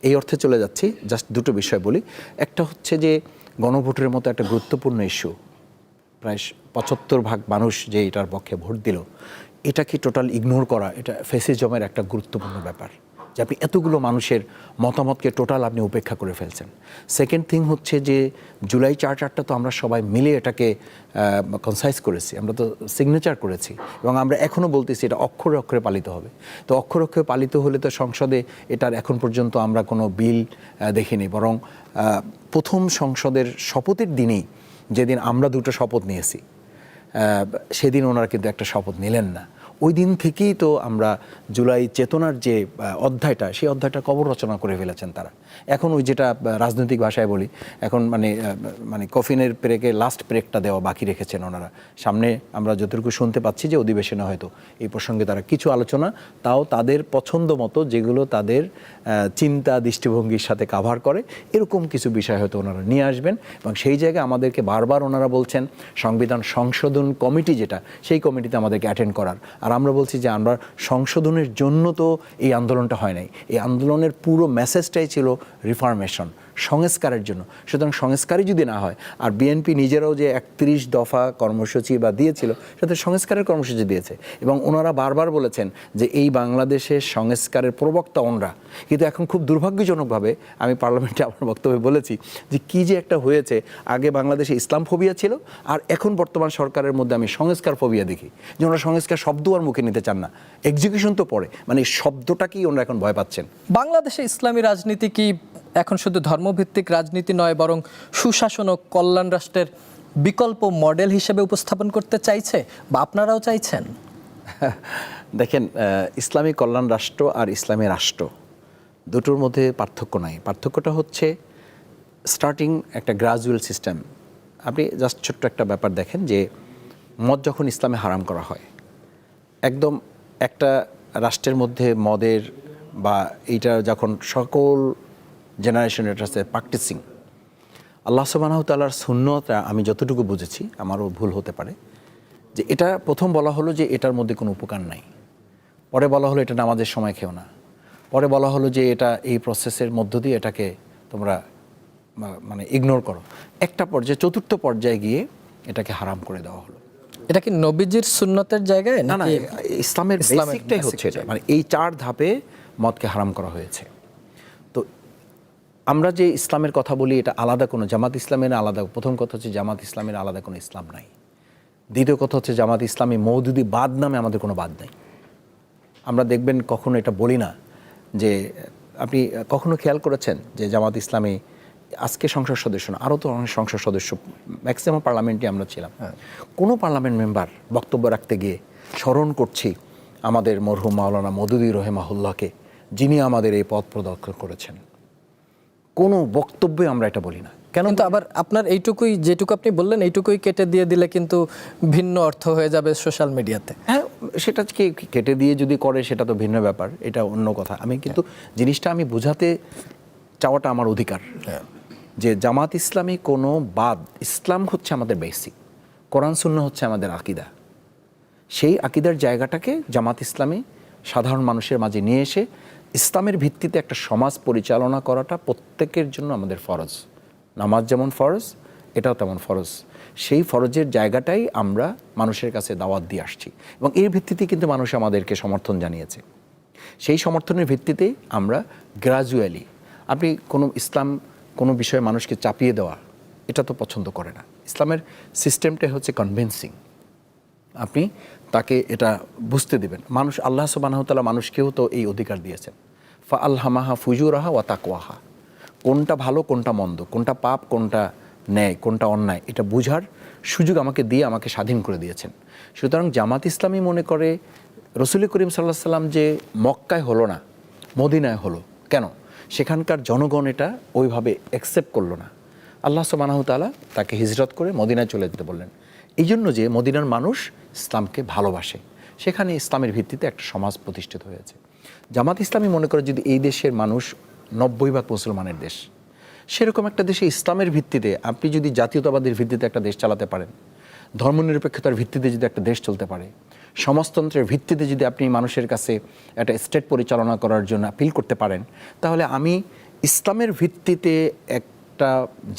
এই অর্থে চলে যাচ্ছি, জাস্ট দুটো বিষয় বলি। একটা হচ্ছে যে গণভোটের মতো একটা গুরুত্বপূর্ণ ইস্যু, প্রায় 75% মানুষ যে এটার পক্ষে ভোট দিল, এটা কি টোটাল ইগনোর করা, এটা ফ্যাসিজমের একটা গুরুত্বপূর্ণ ব্যাপার যে আপনি এতগুলো মানুষের মতামতকে টোটাল আপনি উপেক্ষা করে ফেলছেন। সেকেন্ড থিং হচ্ছে যে জুলাই চার্টারটা তো আমরা সবাই মিলে এটাকে কনসাইজ করেছি, আমরা তো সিগনেচার করেছি এবং আমরা এখনও বলতেছি এটা অক্ষরে অক্ষরে পালিত হবে। তো অক্ষরে অক্ষরে পালিত হলে তো সংসদে এটার এখন পর্যন্ত আমরা কোনো বিল দেখিনি, বরং প্রথম সংসদের শপথের দিনেই, যেদিন আমরা 2টো শপথ নিয়েছি, সেদিন ওনারা কিন্তু একটা শপথ নিলেন না। ওই দিন থেকেই তো আমরা জুলাই চেতনার যে অধ্যায়টা, সেই অধ্যায়টা কবর রচনা করে ফেলেছেন তারা। এখন ওই যেটা রাজনৈতিক ভাষায় বলি, এখন মানে কফিনের পেরেকে লাস্ট ব্রেকটা দেওয়া বাকি রেখেছেন ওনারা। সামনে আমরা যতটুকু শুনতে পাচ্ছি যে অধিবেশনে হয়তো এই প্রসঙ্গে তারা কিছু আলোচনা, তাও তাদের পছন্দ মতো, যেগুলো তাদের চিন্তা দৃষ্টিভঙ্গির সাথে কাভার করে, এরকম কিছু বিষয় হয়তো ওনারা নিয়ে আসবেন। এবং সেই জায়গায় আমাদেরকে বারবার ওনারা বলছেন সংবিধান সংশোধন কমিটি যেটা, সেই কমিটিতে আমাদেরকে অ্যাটেন্ড করার। আর আমরা বলছি যে আমরা সংশোধনের জন্য তো এই আন্দোলনটা হয় নাই, এই আন্দোলনের পুরো মেসেজটাই ছিল রিফরমেশন, সংস্কারের জন্য। সুতরাং সংস্কারই যদি না হয়, আর বিএনপি নিজেরাও যে 31 দফা কর্মসূচি বা দিয়েছিল, সেটা সংস্কারের কর্মসূচি দিয়েছে। এবং ওনারা বারবার বলেছেন যে এই বাংলাদেশের সংস্কারের প্রবক্তা ওনরা। কিন্তু এখন খুব দুর্ভাগ্যজনকভাবে আমি পার্লামেন্টে আমার বক্তব্যে বলেছি যে কী যে একটা হয়েছে, আগে বাংলাদেশে ইসলাম ফোবিয়া ছিল, আর এখন বর্তমান সরকারের মধ্যে আমি সংস্কার ফোবিয়া দেখি, যে ওনারা সংস্কার শব্দ আর মুখে নিতে চান না, এক্সিকিউশন তো পড়ে, মানে এই শব্দটাকেই ওনারা এখন ভয় পাচ্ছেন। বাংলাদেশে ইসলামী রাজনীতি কি এখন শুধু ধর্মভিত্তিক রাজনীতি নয়, বরং সুশাসন ও কল্যাণ রাষ্ট্রের বিকল্প মডেল হিসেবে উপস্থাপন করতে চাইছে, বা আপনারাও চাইছেন? দেখেন, ইসলামী কল্যাণ রাষ্ট্র আর ইসলামী রাষ্ট্র দুটোর মধ্যে পার্থক্য নাই। পার্থক্যটা হচ্ছে স্টার্টিং একটা গ্রাজুয়াল সিস্টেম। আপনি জাস্ট ছোট্ট একটা ব্যাপার দেখেন যে মদ যখন ইসলামে হারাম করা হয়, একদম একটা রাষ্ট্রের মধ্যে মদের বা এইটা যখন সকল জেনারেশন এটাতে প্র্যাকটিসিং, আল্লাহ সুবহানাহু ওয়া তাআলার সুন্নতটা আমি যতটুকু বুঝেছি, আমারও ভুল হতে পারে, যে এটা প্রথম বলা হলো যে এটার মধ্যে কোনো উপকার নাই, পরে বলা হলো এটা নামাজের সময় খেও না, পরে বলা হলো যে এটা এই প্রসেসের মধ্য দিয়ে এটাকে তোমরা মানে ইগনোর করো, একটা পর্যায়ে চতুর্থ পর্যায়ে গিয়ে এটাকে হারাম করে দেওয়া হলো। এটা কি নবীজির সুন্নতের জায়গায় না না, নাকি ইসলামের বেসিকটাই হচ্ছে এটা, মানে এই 4 ধাপে মদকে হারাম করা হয়েছে। তো আমরা যে ইসলামের কথা বলি, এটা আলাদা কোনো জামাত ইসলামের আলাদা, প্রথম কথা হচ্ছে জামাত ইসলামের আলাদা কোনো ইসলাম নাই। দ্বিতীয় কথা হচ্ছে জামাত ইসলামী মওদুদি বাদ নামে আমাদের কোনো বাদ নাই। আমরা দেখবেন কখনো এটা বলি না যে, আপনি কখনো খেয়াল করেছেন যে জামাত ইসলামী আজকে সংসদ সদস্য না, আরও তো অনেক সংসদ সদস্য, ম্যাক্সিমাম পার্লামেন্টে আমরা ছিলাম, কোনো পার্লামেন্ট মেম্বার বক্তব্য রাখতে গিয়ে স্মরণ করছি আমাদের মরহুম মাওলানা মওদুদি রহিমাহুল্লাহকে, যিনি আমাদের এই পথ প্রদর্শন করেছেন, কোনো বক্তব্যে আমরা এটা বলি না। কেন? কিন্তু আবার আপনার এইটুকুই, যেটুকু আপনি বললেন এইটুকুই কেটে দিয়ে দিলে কিন্তু ভিন্ন অর্থ হয়ে যাবে সোশ্যাল মিডিয়াতে। হ্যাঁ, সেটা কেটে দিয়ে যদি করে সেটা তো ভিন্ন ব্যাপার, এটা অন্য কথা। আমি কিন্তু জিনিসটা আমি বোঝাতে চাওয়াটা আমার অধিকার, যে জামাত ইসলামী কোনো বাদ, ইসলাম হচ্ছে আমাদের বেসিক, কোরআন সুন্নাহ হচ্ছে আমাদের আকীদা। সেই আকীদার জায়গাটাকে জামাত ইসলামী সাধারণ মানুষের মাঝে নিয়ে এসে ইসলামের ভিত্তিতে একটা সমাজ পরিচালনা করাটা প্রত্যেকের জন্য আমাদের ফরজ। নামাজ যেমন ফরজ, এটাও তেমন ফরজ। সেই ফরজের জায়গাটাই আমরা মানুষের কাছে দাওয়াত দিয়ে আসছি, এবং এর ভিত্তিতে কিন্তু মানুষ আমাদেরকে সমর্থন জানিয়েছে। সেই সমর্থনের ভিত্তিতে আমরা গ্রাজুয়ালি, আপনি কোনো ইসলাম কোনো বিষয়ে মানুষকে চাপিয়ে দেওয়া, এটা তো পছন্দ করে না। ইসলামের সিস্টেমটাই হচ্ছে কনভিন্সিং, আপনি তাকে এটা বুঝতে দিবেন। মানুষ, আল্লাহ সুবহানাহু ওয়া তাআলা মানুষকেও তো এই অধিকার দিয়েছেন, ফা আলহামাহা ফুজুরাহা ওয়া তাকওয়াহা, কোনটা ভালো কোনটা মন্দ, কোনটা পাপ কোনটা ন্যায়, কোনটা অন্যায়, এটা বুঝার সুযোগ আমাকে দিয়ে আমাকে স্বাধীন করে দিয়েছেন। সুতরাং জামাত ইসলামী মনে করে রসুল করিম সাল্লাল্লাহু আলাইহি সাল্লাম যে মক্কায় হলো না, মদিনায় হলো কেন? সেখানকার জনগণ এটা ওইভাবে অ্যাকসেপ্ট করলো না। আল্লাহ সুবহানাহু ওয়া তাআলা তাকে হিজরত করে মদিনায় চলে যেতে বললেন, এই জন্য যে মদিনার মানুষ ইসলামকে ভালোবাসে, সেখানে ইসলামের ভিত্তিতে একটা সমাজ প্রতিষ্ঠিত হয়েছে। জামাত ইসলামী মনে করে যদি এই দেশের মানুষ 90% মুসলমানের দেশ, সেরকম একটা দেশে ইসলামের ভিত্তিতে আপনি যদি জাতীয়তাবাদের ভিত্তিতে একটা দেশ চালাতে পারেন, ধর্মনিরপেক্ষতার ভিত্তিতে যদি একটা দেশ চলতে পারে, সমাজতন্ত্রের ভিত্তিতে যদি আপনি মানুষের কাছে একটা স্টেট পরিচালনা করার জন্য আপিল করতে পারেন, তাহলে আমি ইসলামের ভিত্তিতে একটা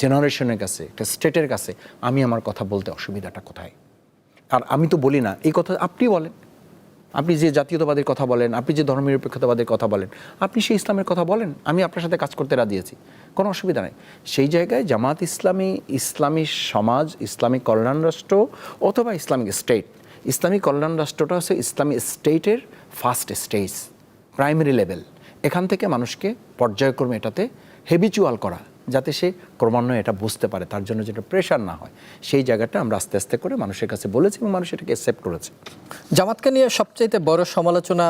জেনারেশনের কাছে, একটা স্টেটের কাছে আমি আমার কথা বলতে অসুবিধাটা কোথায়? আর আমি তো বলি না, এই কথা আপনি বলেন, আপনি যে জাতীয়তাবাদের কথা বলেন, আপনি যে ধর্মনিরপেক্ষতাবাদের কথা বলেন, আপনি সেই ইসলামের কথা বলেন, আমি আপনার সাথে কাজ করতে রাজি আছি, কোনো অসুবিধা নেই। সেই জায়গায় জামাত ইসলামী, ইসলামী সমাজ, ইসলামিক কল্যাণ রাষ্ট্র অথবা ইসলামিক স্টেট, ইসলামিক কল্যাণ রাষ্ট্রটা হচ্ছে ইসলামী স্টেটের ফার্স্ট স্টেজ, প্রাইমারি লেভেল। এখান থেকে মানুষকে পর্যায়ক্রমে এটাতে হেবিচুয়াল করা, যাতে সে ক্রমান্বয়ে এটা বুঝতে পারে, তার জন্য যেটা প্রেশার না হয়, সেই জায়গাটা আমরা আস্তে আস্তে করে মানুষের কাছে বলেছি এবং মানুষ এটাকে অ্যাকসেপ্ট করেছে। জামাতকে নিয়ে সবচাইতে বড় সমালোচনা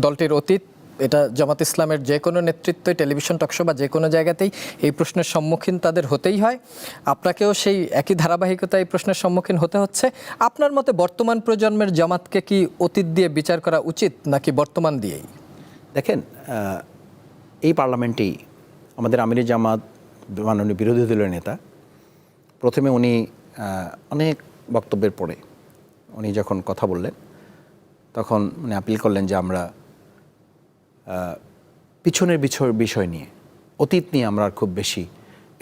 দলটির অতীত, এটা জামাত ইসলামের যে কোনো নেতৃত্বই টেলিভিশন টকশো বা যে কোনো জায়গাতেই এই প্রশ্নের সম্মুখীন তাদের হতেই হয়। আপনাকেও সেই একই ধারাবাহিকতায় এই প্রশ্নের সম্মুখীন হতে হচ্ছে। আপনার মতে বর্তমান প্রজন্মের জামাতকে কি অতীত দিয়ে বিচার করা উচিত নাকি বর্তমান দিয়েই? দেখেন, এই পার্লামেন্টেই আমাদের আমিরে জামাত মাননীয় বিরোধী দলের নেতা প্রথমে উনি অনেক বক্তব্যের পরে উনি যখন কথা বললেন তখন উনি আপিল করলেন যে আমরা পিছনের বিষয় নিয়ে, অতীত নিয়ে আমরা খুব বেশি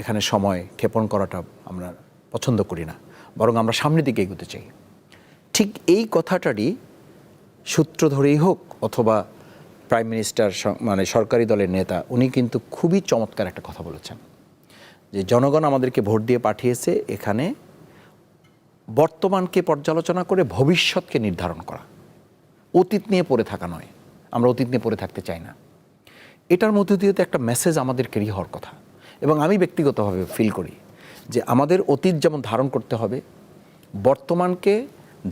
এখানে সময় ক্ষেপণ করাটা আমরা পছন্দ করি না, বরং আমরা সামনের দিকে এগোতে চাই। ঠিক এই কথাটারই সূত্র ধরেই হোক অথবা প্রাইম মিনিস্টার মানে সরকারি দলের নেতা উনি কিন্তু খুবই চমৎকার একটা কথা বলেছেন যে জনগণ আমাদেরকে ভোট দিয়ে পাঠিয়েছে এখানে বর্তমানকে পর্যালোচনা করে ভবিষ্যৎকে নির্ধারণ করা, অতীত নিয়ে পড়ে থাকা নয়। আমরা অতীত নিয়ে পড়ে থাকতে চাই না। এটার মধ্যে দিয়ে তো একটা মেসেজ আমাদের ক্যারি হওয়ার কথা, এবং আমি ব্যক্তিগতভাবে ফিল করি যে আমাদের অতীত যেমন ধারণ করতে হবে, বর্তমানকে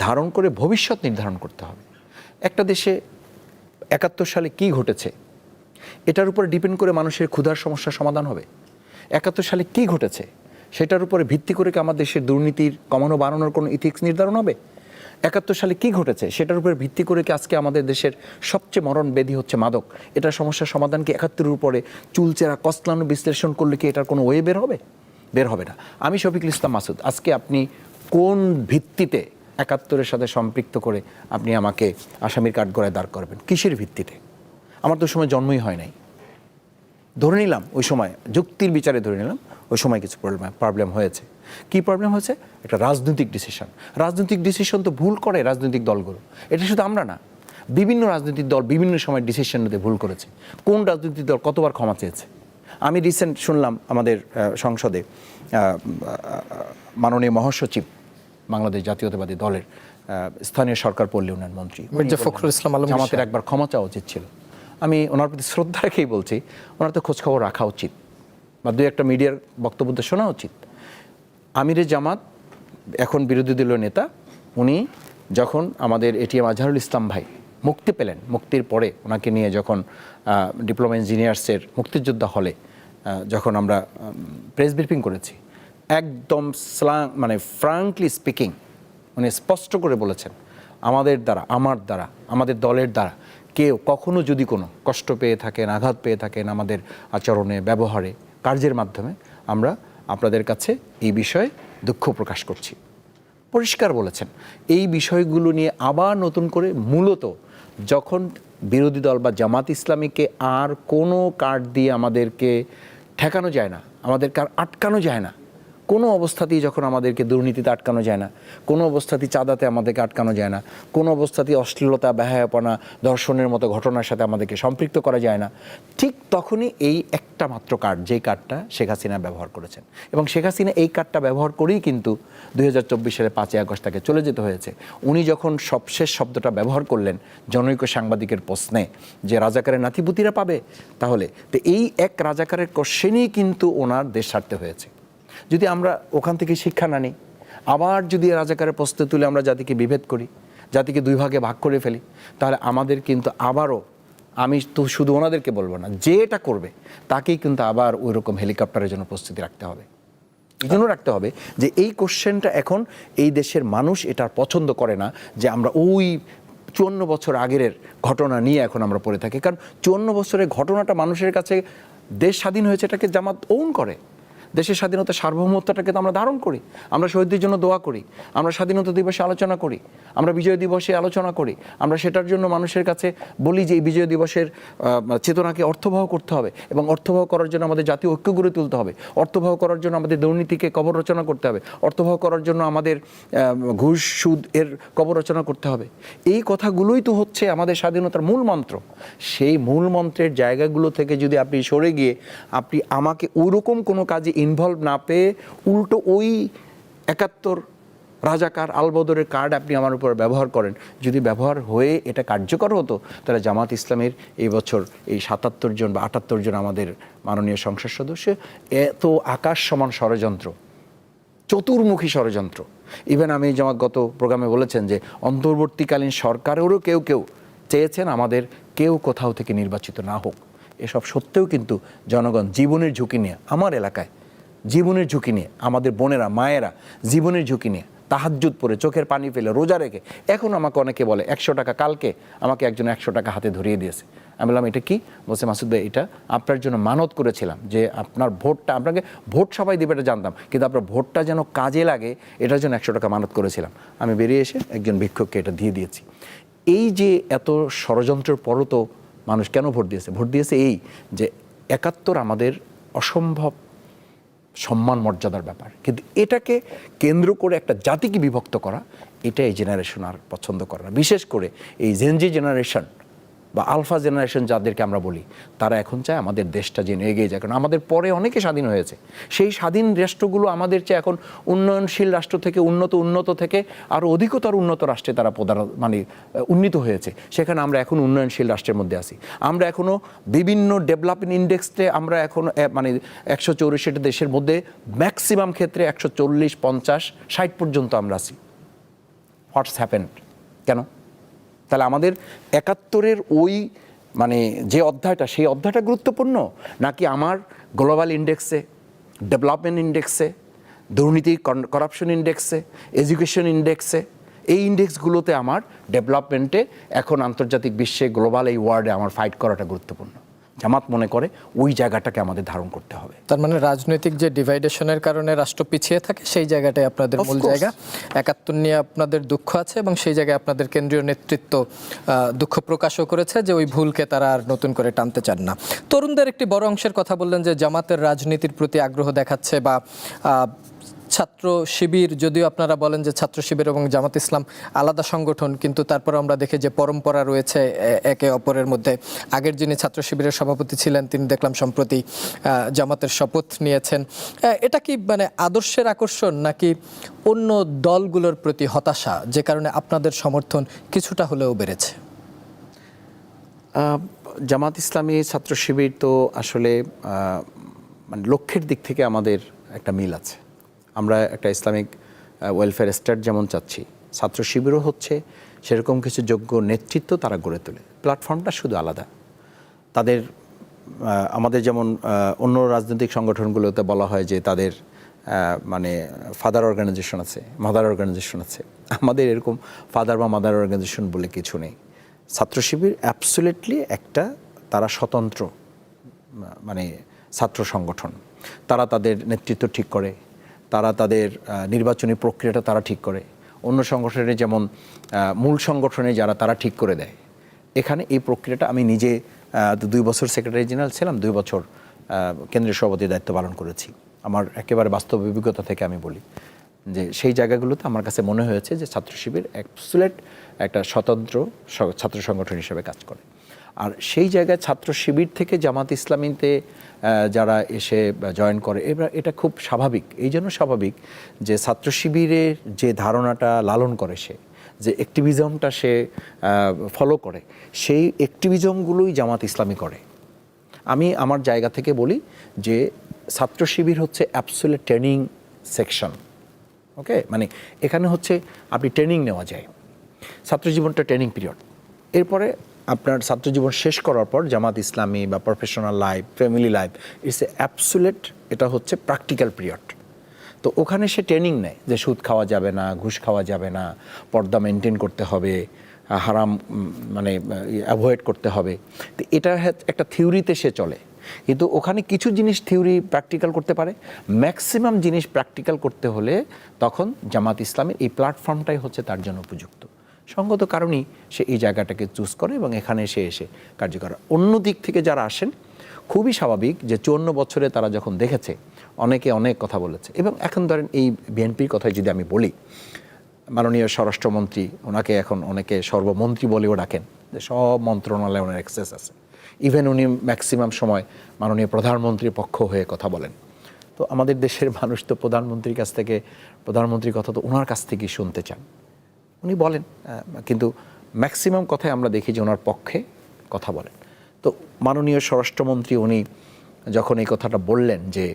ধারণ করে ভবিষ্যৎ নির্ধারণ করতে হবে। একটা দেশে 71 সালে কি ঘটেছে এটার উপরে ডিপেন্ড করে মানুষের ক্ষুধার সমস্যার সমাধান হবে। 71 সালে কি ঘটেছে সেটার উপরে ভিত্তি করে কি আমার দেশের দুর্নীতির কমানো বাড়ানোর কোনো ইথিক্স নির্ধারণ হবে? 71 সালে কি ঘটেছে সেটার উপরে ভিত্তি করে কি আজকে আমাদের দেশের সবচেয়ে মরণ ব্যাধি হচ্ছে মাদক, এটার সমস্যার সমাধান কি 71-এর উপরে চুলচেরা কসলানো বিশ্লেষণ করলে কি এটার কোনো ওয়ে বের হবে? বের হবে না। আমি শফিকুল ইসলাম মাসুদ, আজকে আপনি কোন ভিত্তিতে 71-এর সাথে সম্পৃক্ত করে আপনি আমাকে আসামির কাঠগড়ায় দাঁড় করবেন? কিসের ভিত্তিতে? আমার তো ওই সময় জন্মই হয় নাই। ধরে নিলাম ওই সময় যুক্তির বিচারে ধরে নিলাম ওই সময় কিছু প্রবলেম হয়েছে। কি প্রবলেম হয়েছে? একটা রাজনৈতিক ডিসিশন। রাজনৈতিক ডিসিশন তো ভুল করে রাজনৈতিক দলগুলো, এটা শুধু আমরা না, বিভিন্ন রাজনৈতিক দল বিভিন্ন সময় ডিসিশন নিতে ভুল করেছে। কোন রাজনৈতিক দল কতবার ক্ষমা চেয়েছে? আমি রিসেন্ট শুনলাম আমাদের সংসদে মাননীয় মহাসচিব বাংলাদেশ জাতীয়তাবাদী দলের স্থানীয় সরকার পল্লী উন্নয়ন মন্ত্রী মির্জা ফখরুল ইসলাম আলমগীর আমাদের একবার ক্ষমা চাওয়া উচিত ছিল। আমি ওনার প্রতি শ্রদ্ধা রেখেই বলছি, ওনার তো খোঁজখবর রাখা উচিত বা দুই একটা মিডিয়ার বক্তব্য তো শোনা উচিত। আমিরে জামাত এখন বিরোধী দলীয় নেতা, উনি যখন আমাদের এটিএম আজহারুল ইসলাম ভাই মুক্তি পেলেন, মুক্তির পরে ওনাকে নিয়ে যখন ডিপ্লোমা ইঞ্জিনিয়ার্সের মুক্তিযোদ্ধা হলে যখন আমরা প্রেস ব্রিফিং করেছি, একদম মানে ফ্রাঙ্কলি স্পিকিং উনি স্পষ্ট করে বলেছেন আমাদের দ্বারা, আমার দ্বারা, আমাদের দলের দ্বারা কেউ কখনো যদি কোনো কষ্ট পেয়ে থাকেন, আঘাত পেয়ে থাকেন আমাদের আচরণে, ব্যবহারে, কার্যের মাধ্যমে, আমরা আপনাদের কাছে এই বিষয়ে দুঃখ প্রকাশ করছি। পরিষ্কার বলেছেন। এই বিষয়গুলো নিয়ে আবার নতুন করে মূলত যখন বিরোধী দল বা জামাত ইসলামীকে আর কোনো কার্ড দিয়ে আমাদেরকে ঠেকানো যায় না, আমাদেরকে আর আটকানো যায় না, কোনো অবস্থাতেই যখন আমাদেরকে দুর্নীতিতে আটকানো যায় না, কোনো অবস্থাতেই চাঁদাতে আমাদেরকে আটকানো যায় না, কোনো অবস্থাতেই অশ্লীলতা, বেহায়াপনা, ধর্ষণের মতো ঘটনার সাথে আমাদেরকে সম্পৃক্ত করা যায় না, ঠিক তখনই এই একটা মাত্র কার্ড, যেই কার্ডটা শেখ হাসিনা ব্যবহার করেছেন, এবং শেখ হাসিনা এই কার্ডটা ব্যবহার করেই কিন্তু 2024 সালে 5ই আগস্ট তাকে চলে যেতে হয়েছে। উনি যখন সবশেষ শব্দটা ব্যবহার করলেন জনৈক সাংবাদিকের প্রশ্নে যে রাজাকারের নাতিপুতিরা পাবে, তাহলে তো এই এক রাজাকারের কোশ্চেনেই কিন্তু ওনার দেশ ছাড়তে হয়েছে। যদি আমরা ওখান থেকে শিক্ষা না নিই, আবার যদি রাজাকারের প্রশ্ন তুলে আমরা জাতিকে বিভেদ করি, জাতিকে দুই ভাগে ভাগ করে ফেলি, তাহলে আমাদের কিন্তু আবারও, আমি তো শুধু ওনাদেরকে বলবো না, যে এটা করবে তাকেই কিন্তু আবার ওই রকম হেলিকপ্টারের জন্য প্রস্তুতি রাখতে হবে। এই জন্য রাখতে হবে যে এই কোশ্চেনটা এখন এই দেশের মানুষ এটা পছন্দ করে না যে আমরা ওই 54 বছর আগের ঘটনা নিয়ে এখন আমরা পড়ে থাকি। কারণ 54 বছরের ঘটনাটা মানুষের কাছে, দেশ স্বাধীন হয়েছে এটাকে জামাত ওন করে, দেশের স্বাধীনতা সার্বভৌমত্বটাকে তো আমরা ধারণ করি, আমরা শহীদদের জন্য দোয়া করি, আমরা স্বাধীনতা দিবসে আলোচনা করি, আমরা বিজয় দিবসে আলোচনা করি, আমরা সেটার জন্য মানুষের কাছে বলি যে এই বিজয় দিবসের চেতনাকে অর্থবহ করতে হবে, এবং অর্থবহ করার জন্য আমাদের জাতীয় ঐক্য গড়ে তুলতে হবে, অর্থবহ করার জন্য আমাদের দুর্নীতিকে কবর রচনা করতে হবে, অর্থবহ করার জন্য আমাদের ঘুষ সুদ এর কবর রচনা করতে হবে। এই কথাগুলোই তো হচ্ছে আমাদের স্বাধীনতার মূল মন্ত্র। সেই মূল মন্ত্রের জায়গাগুলো থেকে যদি আপনি সরে গিয়ে আপনি আমাকে ওইরকম কোনো কাজে ইনভলভ না পেয়ে উল্টো ওই 71 রাজাকার আলবদরের কার্ড আপনি আমার উপর ব্যবহার করেন, যদি ব্যবহার হয়ে এটা কার্যকর হতো তাহলে জামাত ইসলামের এই বছর এই ৭৭ জন বা ৭৮ জন আমাদের মাননীয় সংসদ সদস্য এত আকাশ সমান ষড়যন্ত্র, চতুর্মুখী ষড়যন্ত্র। ইভেন আমি যেমন গত প্রোগ্রামে বলেছেন যে অন্তর্বর্তীকালীন সরকারেরও কেউ কেউ চেয়েছেন আমাদের কেউ কোথাও থেকে নির্বাচিত না হোক। এসব সত্ত্বেও কিন্তু জনগণ জীবনের ঝুঁকি নিয়ে, আমার এলাকায় জীবনের ঝুঁকি নিয়ে, আমাদের বোনেরা মায়েরা জীবনের ঝুঁকি নিয়ে তাহাজ্জুদ পরে চোখের পানি ফেলে রোজা রেখে, এখন আমাকে অনেকে বলে ১০০ টাকা, কালকে আমাকে একজন ১০০ টাকা হাতে ধরিয়ে দিয়েছে। আমি বললাম এটা কি? বলছে মাসুদ ভাই এটা আপনার জন্য মানত করেছিলাম যে আপনার ভোটটা, আপনাকে ভোট সবাই দেবে এটা জানতাম, কিন্তু আপনার ভোটটা যেন কাজে লাগে এটার জন্য ১০০ টাকা মানত করেছিলাম। আমি বেরিয়ে এসে একজন ভিক্ষুককে এটা দিয়ে দিয়েছি। এই যে এত ষড়যন্ত্রের পরও তো মানুষ কেন ভোট দিয়েছে? ভোট দিয়েছে এই যে ৭১ আমাদের অসম্ভব সম্মান মর্যাদার ব্যাপার, কিন্তু এটাকে কেন্দ্র করে একটা জাতিকে বিভক্ত করা, এটা এই জেনারেশন আর পছন্দ করে না। বিশেষ করে এই জেনজি জেনারেশন বা আলফা জেনারেশন যাদেরকে আমরা বলি, তারা এখন চায় আমাদের দেশটা যেন এগিয়ে যায়। কারণ আমাদের পরে অনেকে স্বাধীন হয়েছে, সেই স্বাধীন রাষ্ট্রগুলো আমাদের চেয়ে এখন উন্নয়নশীল রাষ্ট্র থেকে উন্নত থেকে আরও অধিকতর উন্নত রাষ্ট্রে তারা উন্নীত হয়েছে। সেখানে আমরা এখন উন্নয়নশীল রাষ্ট্রের মধ্যে আছি। আমরা এখনও বিভিন্ন ডেভেলপমেন্ট ইন্ডেক্সে আমরা এখন ১৬৪ দেশের মধ্যে ম্যাক্সিমাম ক্ষেত্রে ১৪০, ৫০, ৬০ পর্যন্ত আমরা আছি। হোয়াটস হ্যাপেন্ড? কেন? তাহলে আমাদের ৭১-এর ওই যে অধ্যায়টা, সেই অধ্যায়টা গুরুত্বপূর্ণ, নাকি আমার গ্লোবাল ইন্ডেক্সে, ডেভেলপমেন্ট ইন্ডেক্সে, দুর্নীতি করাপশন ইন্ডেক্সে, এডুকেশন ইন্ডেক্সে, এই ইন্ডেক্সগুলোতে আমার ডেভেলপমেন্টে এখন আন্তর্জাতিক বিশ্বে গ্লোবাল এই ওয়ার্ল্ডে আমার ফাইট করাটা গুরুত্বপূর্ণ? জামাত মনে করে ওই জায়গাটাকে আমাদের ধারণ করতে হবে। তার মানে রাজনৈতিক যে ডিভাইডেশনের কারণে রাষ্ট্র পিছিয়ে থাকে, সেই জায়গাটাই আপনাদের মূল জায়গা। ৭১ নিয়ে আপনাদের দুঃখ আছে এবং সেই জায়গায় আপনাদের কেন্দ্রীয় নেতৃত্ব দুঃখ প্রকাশও করেছে যে ওই ভুলকে তারা আর নতুন করে টানতে চান না। তরুণদের একটি বড় অংশের কথা বললেন যে জামাতের রাজনীতির প্রতি আগ্রহ দেখাচ্ছে, বা ছাত্র শিবির, যদিও আপনারা বলেন যে ছাত্র শিবির এবং জামাত ইসলাম আলাদা সংগঠন, কিন্তু তারপরে আমরা দেখি যে পরম্পরা রয়েছে একে অপরের মধ্যে। আগের যিনি ছাত্র শিবিরের সভাপতি ছিলেন তিনি দেখলাম সম্প্রতি জামাতের শপথ নিয়েছেন। এটা কি আদর্শের আকর্ষণ, নাকি অন্য দলগুলোর প্রতি হতাশা, যে কারণে আপনাদের সমর্থন কিছুটা হলেও বেড়েছে? জামাত ইসলামী ছাত্র শিবির তো আসলে লক্ষ্যের দিক থেকে আমাদের একটা মিল আছে। আমরা একটা ইসলামিক ওয়েলফেয়ার স্টেট যেমন চাচ্ছি, ছাত্র শিবিরও হচ্ছে সেরকম কিছু যোগ্য নেতৃত্ব তারা গড়ে তোলে। প্ল্যাটফর্মটা শুধু আলাদা। তাদের আমাদের যেমন অন্য রাজনৈতিক সংগঠনগুলোতে বলা হয় যে তাদের ফাদার অর্গানাইজেশন আছে, মাদার অর্গানাইজেশন আছে। আমাদের এরকম ফাদার বা মাদার অর্গানাইজেশন বলে কিছু নেই। ছাত্র শিবির অ্যাবসোলিউটলি একটা, তারা স্বতন্ত্র ছাত্র সংগঠন। তারা তাদের নেতৃত্ব ঠিক করে, তারা তাদের নির্বাচনী প্রক্রিয়াটা তারা ঠিক করে। অন্য সংগঠনে যেমন মূল সংগঠনে যারা তারা ঠিক করে দেয়, এখানে এই প্রক্রিয়াটা আমি নিজে 2 বছর সেক্রেটারি জেনারেল ছিলাম, 2 বছর কেন্দ্রীয় সভাপতির দায়িত্ব পালন করেছি। আমার একেবারে বাস্তব অভিজ্ঞতা থেকে আমি বলি যে সেই জায়গাগুলোতে আমার কাছে মনে হয়েছে যে ছাত্র শিবির অ্যাবসোলিউট একটা স্বতন্ত্র ছাত্র সংগঠন হিসেবে কাজ করে। আর সেই জায়গায় ছাত্র শিবির থেকে জামাত ইসলামীতে যারা এসে জয়েন করে, এবার এটা খুব স্বাভাবিক। এই জন্য স্বাভাবিক যে ছাত্র শিবিরের যে ধারণাটা লালন করে, সে যে অ্যাক্টিভিজমটা সে ফলো করে, সেই অ্যাক্টিভিজমগুলোই জামাত ইসলামী করে। আমি আমার জায়গা থেকে বলি যে ছাত্র শিবির হচ্ছে অ্যাবসোলিউট ট্রেনিং সেকশন। ওকে, এখানে হচ্ছে আপনি ট্রেনিং নেওয়া যায়। ছাত্র জীবনটা ট্রেনিং পিরিয়ড। এরপরে আপনার ছাত্র জীবন শেষ করার পর জামাত ইসলামী বা professional life, family life, it's a absolute, এটা হচ্ছে প্র্যাকটিক্যাল পিরিয়ড। তো ওখানে সে ট্রেনিং নেয় যে সুদ খাওয়া যাবে না, ঘুষ খাওয়া যাবে না, পর্দা মেনটেন করতে হবে, হারাম অ্যাভয়েড করতে হবে। তো এটা একটা থিওরিতে সে চলে, কিন্তু ওখানে কিছু জিনিস থিওরি প্র্যাকটিক্যাল করতে পারে। ম্যাক্সিমাম জিনিস প্র্যাকটিক্যাল করতে হলে তখন জামাত ইসলামের এই প্ল্যাটফর্মটাই হচ্ছে তার জন্য উপযুক্ত। সঙ্গত কারণেই সে এই জায়গাটাকে চুজ করে এবং এখানে এসে কার্যকর। অন্য দিক থেকে যারা আসেন, খুবই স্বাভাবিক যে 54 বছরে তারা যখন দেখেছে, অনেকে অনেক কথা বলেছে। এবং এখন ধরেন এই বিএনপির কথাই যদি আমি বলি, মাননীয় স্বরাষ্ট্রমন্ত্রী, ওনাকে এখন অনেকে সর্বমন্ত্রী বলেও ডাকেন, যে সব মন্ত্রণালয়ে ওনার অ্যাক্সেস আছে। ইভেন উনি ম্যাক্সিমাম সময় মাননীয় প্রধানমন্ত্রীর পক্ষ হয়ে কথা বলেন। তো আমাদের দেশের মানুষ তো প্রধানমন্ত্রীর কথা তো ওনার কাছ থেকেই শুনতে চান। উনি বলেন, কিন্তু ম্যাক্সিমাম কথাই আমরা দেখি যে ওনার পক্ষে কথা বলেন। তো মাননীয় স্বরাষ্ট্রমন্ত্রী উনি যখন এই কথাটা বললেন যে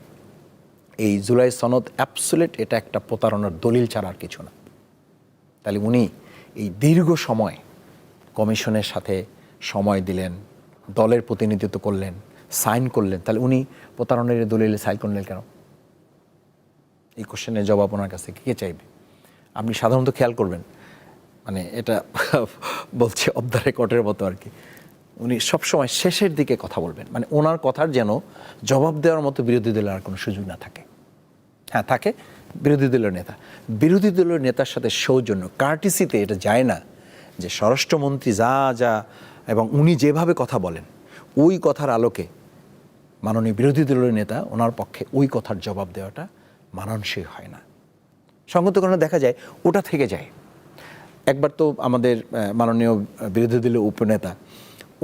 এই জুলাই সনদ অ্যাবসুলেট, এটা একটা প্রতারণার দলিল ছাড়া আর কিছু না, তাহলে উনি এই দীর্ঘ সময় কমিশনের সাথে সময় দিলেন, দলের প্রতিনিধিত্ব করলেন, সাইন করলেন, তাহলে উনি প্রতারণের দলিলে সাইন করলেন কেন? এই কোশ্চেনের জবাব ওনার কাছে কে চাইবে? আপনি সাধারণত খেয়াল করবেন, মানে এটা বলছে অফ দ্য রেকর্ডের মতো আর কি, উনি সবসময় শেষের দিকে কথা বলবেন, মানে ওনার কথার যেন জবাব দেওয়ার মতো বিরোধী দলের আর কোনো সুযোগ না থাকে। হ্যাঁ থাকে, বিরোধী দলের নেতার সাথে সৌজন্য কার্টিসিতে এটা যায় না যে স্বরাষ্ট্রমন্ত্রী যা এবং উনি যেভাবে কথা বলেন ওই কথার আলোকে মাননীয় বিরোধী দলের নেতা ওনার পক্ষে ওই কথার জবাব দেওয়াটা মানানসই হয় না। সঙ্গত কারণে দেখা যায় ওটা থেকে যায়। একবার তো আমাদের মাননীয় বিরোধী দলের উপনেতা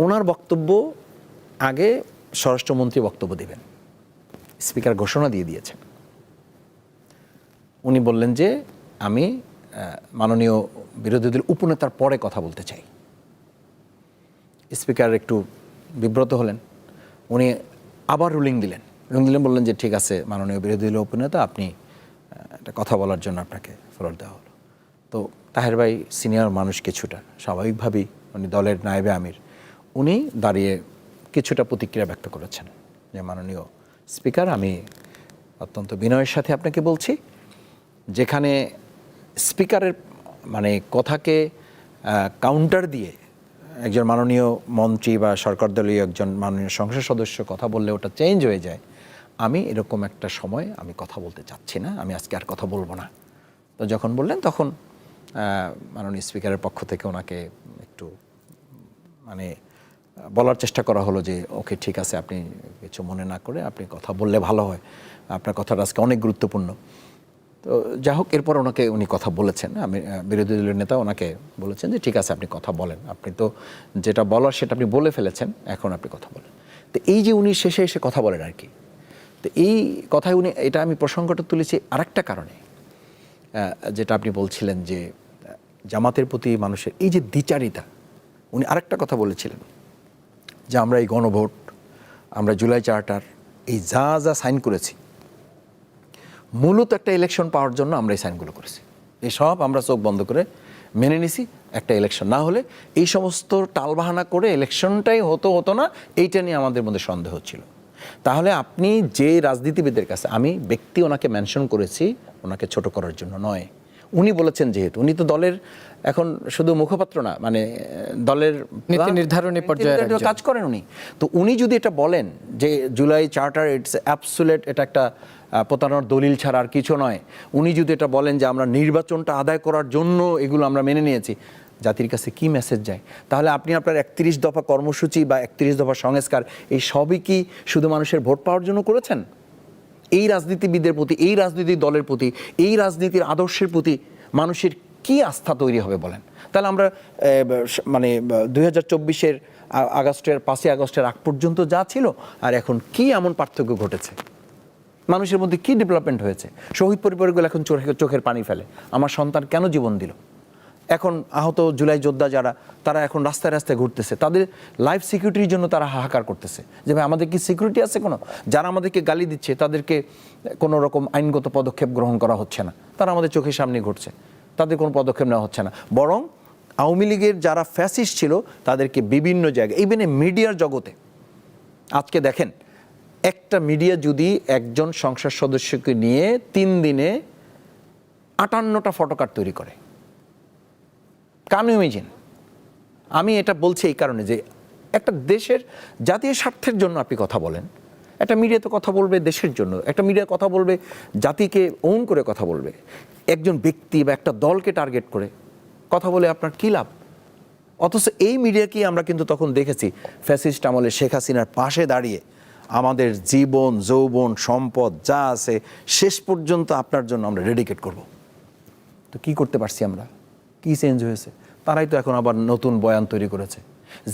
ওনার বক্তব্য আগে স্বরাষ্ট্রমন্ত্রী বক্তব্য দেবেন, স্পিকার ঘোষণা দিয়ে দিয়েছেন। উনি বললেন যে আমি মাননীয় বিরোধী দলের উপনেতার পরে কথা বলতে চাই। স্পিকার একটু বিব্রত হলেন, উনি আবার রুলিং দিলেন, বললেন যে ঠিক আছে মাননীয় বিরোধী দলের উপনেতা, আপনি একটা কথা বলার জন্য আপনাকে ফ্লোর দেওয়া হলো। তো তাহের ভাই সিনিয়র মানুষ কিছুটা, স্বাভাবিকভাবেই উনি দলের নায়েবে আমির, উনি দাঁড়িয়ে কিছুটা প্রতিক্রিয়া ব্যক্ত করেছেন যে মাননীয় স্পিকার, আমি অত্যন্ত বিনয়ের সাথে আপনাকে বলছি, যেখানে স্পিকারের মানে কথাকে কাউন্টার দিয়ে একজন মাননীয় মন্ত্রী বা সরকার দলীয় একজন মাননীয় সংসদ সদস্য কথা বললে ওটা চেঞ্জ হয়ে যায়, আমি এরকম একটা সময় আমি কথা বলতে চাচ্ছি না, আমি আজকে আর কথা বলবো না। তো যখন বললেন তখন মাননীয় স্পিকারের পক্ষ থেকে ওনাকে একটু মানে বলার চেষ্টা করা হলো যে ওকে ঠিক আছে, আপনি কিছু মনে না করে আপনি কথা বললে ভালো হয়, আপনার কথাটা আজকে অনেক গুরুত্বপূর্ণ। তো যাই হোক, এরপর উনি কথা বলেছেন, আমি বিরোধী দলের নেতা ওনাকে বলেছেন যে ঠিক আছে আপনি কথা বলেন, আপনি তো যেটা বলার সেটা আপনি বলে ফেলেছেন, এখন আপনি কথা বলেন। তো এই যে উনি শেষে এসে কথা বলেন আর কি, তো এই কথায় উনি, এটা আমি প্রসঙ্গটা তুলেছি আরেকটা কারণে, যেটা আপনি বলছিলেন যে জামাতের প্রতি মানুষের এই যে দ্বিচারিতা, উনি আরেকটা কথা বলেছিলেন যে আমরা এই গণভোট, আমরা জুলাই চার্টার, এই যা সাইন করেছি মূলত একটা ইলেকশন পাওয়ার জন্য আমরা এই সাইনগুলো করেছি, এই সব আমরা চোখ বন্ধ করে মেনে নিছি, একটা ইলেকশন না হলে এই সমস্ত টালবাহানা করে ইলেকশনটাই হতো না, এইটা নিয়ে আমাদের মধ্যে সন্দেহ ছিল। তাহলে আপনি যে রাজনীতিবিদের কাছে, আমি ব্যক্তি ওনাকে মেনশন করেছি ওনাকে ছোট করার জন্য নয়, উনি বলেছেন যেহেতু উনি তো দলের এখন শুধু মুখপাত্র না, মানে দলের নীতি নির্ধারণী পর্যায়ে কাজ করেন উনি, তো উনি যদি এটা বলেন যে জুলাই চার্টার ইটস অ্যাবসুলেট, এটা একটা প্রতারণার দলিল ছাড়া আর কিছু নয়, উনি যদি এটা বলেন যে আমরা নির্বাচনটা আদায় করার জন্য এগুলো আমরা মেনে নিয়েছি, জাতির কাছে কি মেসেজ যায়? তাহলে আপনি আপনার 31 দফা কর্মসূচি বা 31 দফা সংস্কার এই সবই কি শুধু মানুষের ভোট পাওয়ার জন্য করেছেন? এই রাজনীতিবিদদের প্রতি, এই রাজনৈতিক দলের প্রতি, এই রাজনীতির আদর্শের প্রতি মানুষের কি আস্থা তৈরি হবে বলেন? তাহলে আমরা মানে 2024-এর আগস্টের 5ই আগস্টের আগ পর্যন্ত যা ছিল আর এখন কি এমন পার্থক্য ঘটেছে? মানুষের মধ্যে কি ডেভেলপমেন্ট হয়েছে? শহীদ পরিবারগুলো এখন চোখের পানি ফেলে, আমার সন্তান কেন জীবন দিল? এখন আহত জুলাই যোদ্ধা যারা, তারা এখন রাস্তায় রাস্তায় ঘুরতেছে, তাদের লাইফ সিকিউরিটির জন্য তারা হাহাকার করতেছে যে ভাই আমাদের কি সিকিউরিটি আছে কোনো? যারা আমাদেরকে গালি দিচ্ছে তাদেরকে কোনো রকম আইনগত পদক্ষেপ গ্রহণ করা হচ্ছে না, তারা আমাদের চোখের সামনে ঘটছে, তাদের কোনো পদক্ষেপ নেওয়া হচ্ছে না, বরং আওয়ামী লীগের যারা ফ্যাসিস্ট ছিল তাদেরকে বিভিন্ন জায়গায়, ইভেন মিডিয়ার জগতে আজকে দেখেন, একটা মিডিয়া যদি একজন সংসদ সদস্যকে নিয়ে 3 দিনে 58টা ফটোকার্ড তৈরি করে, কান ইমেজিন। আমি এটা বলছি এই কারণে যে একটা দেশের জাতীয় স্বার্থের জন্য আপনি কথা বলেন, একটা মিডিয়াতে কথা বলবে দেশের জন্য, একটা মিডিয়া কথা বলবে জাতিকে ওন করে কথা বলবে, একজন ব্যক্তি বা একটা দলকে টার্গেট করে কথা বলে আপনার কী লাভ? অথচ এই মিডিয়াকে আমরা কিন্তু তখন দেখেছি ফ্যাসিস্ট আমলে শেখ হাসিনার পাশে দাঁড়িয়ে আমাদের জীবন যৌবন সম্পদ যা আছে শেষ পর্যন্ত আপনার জন্য আমরা ডেডিকেট করব। তো কি করতে পারছি আমরা? কি চেঞ্জ হয়েছে? তারাই তো এখন আবার নতুন বয়ান তৈরি করেছে।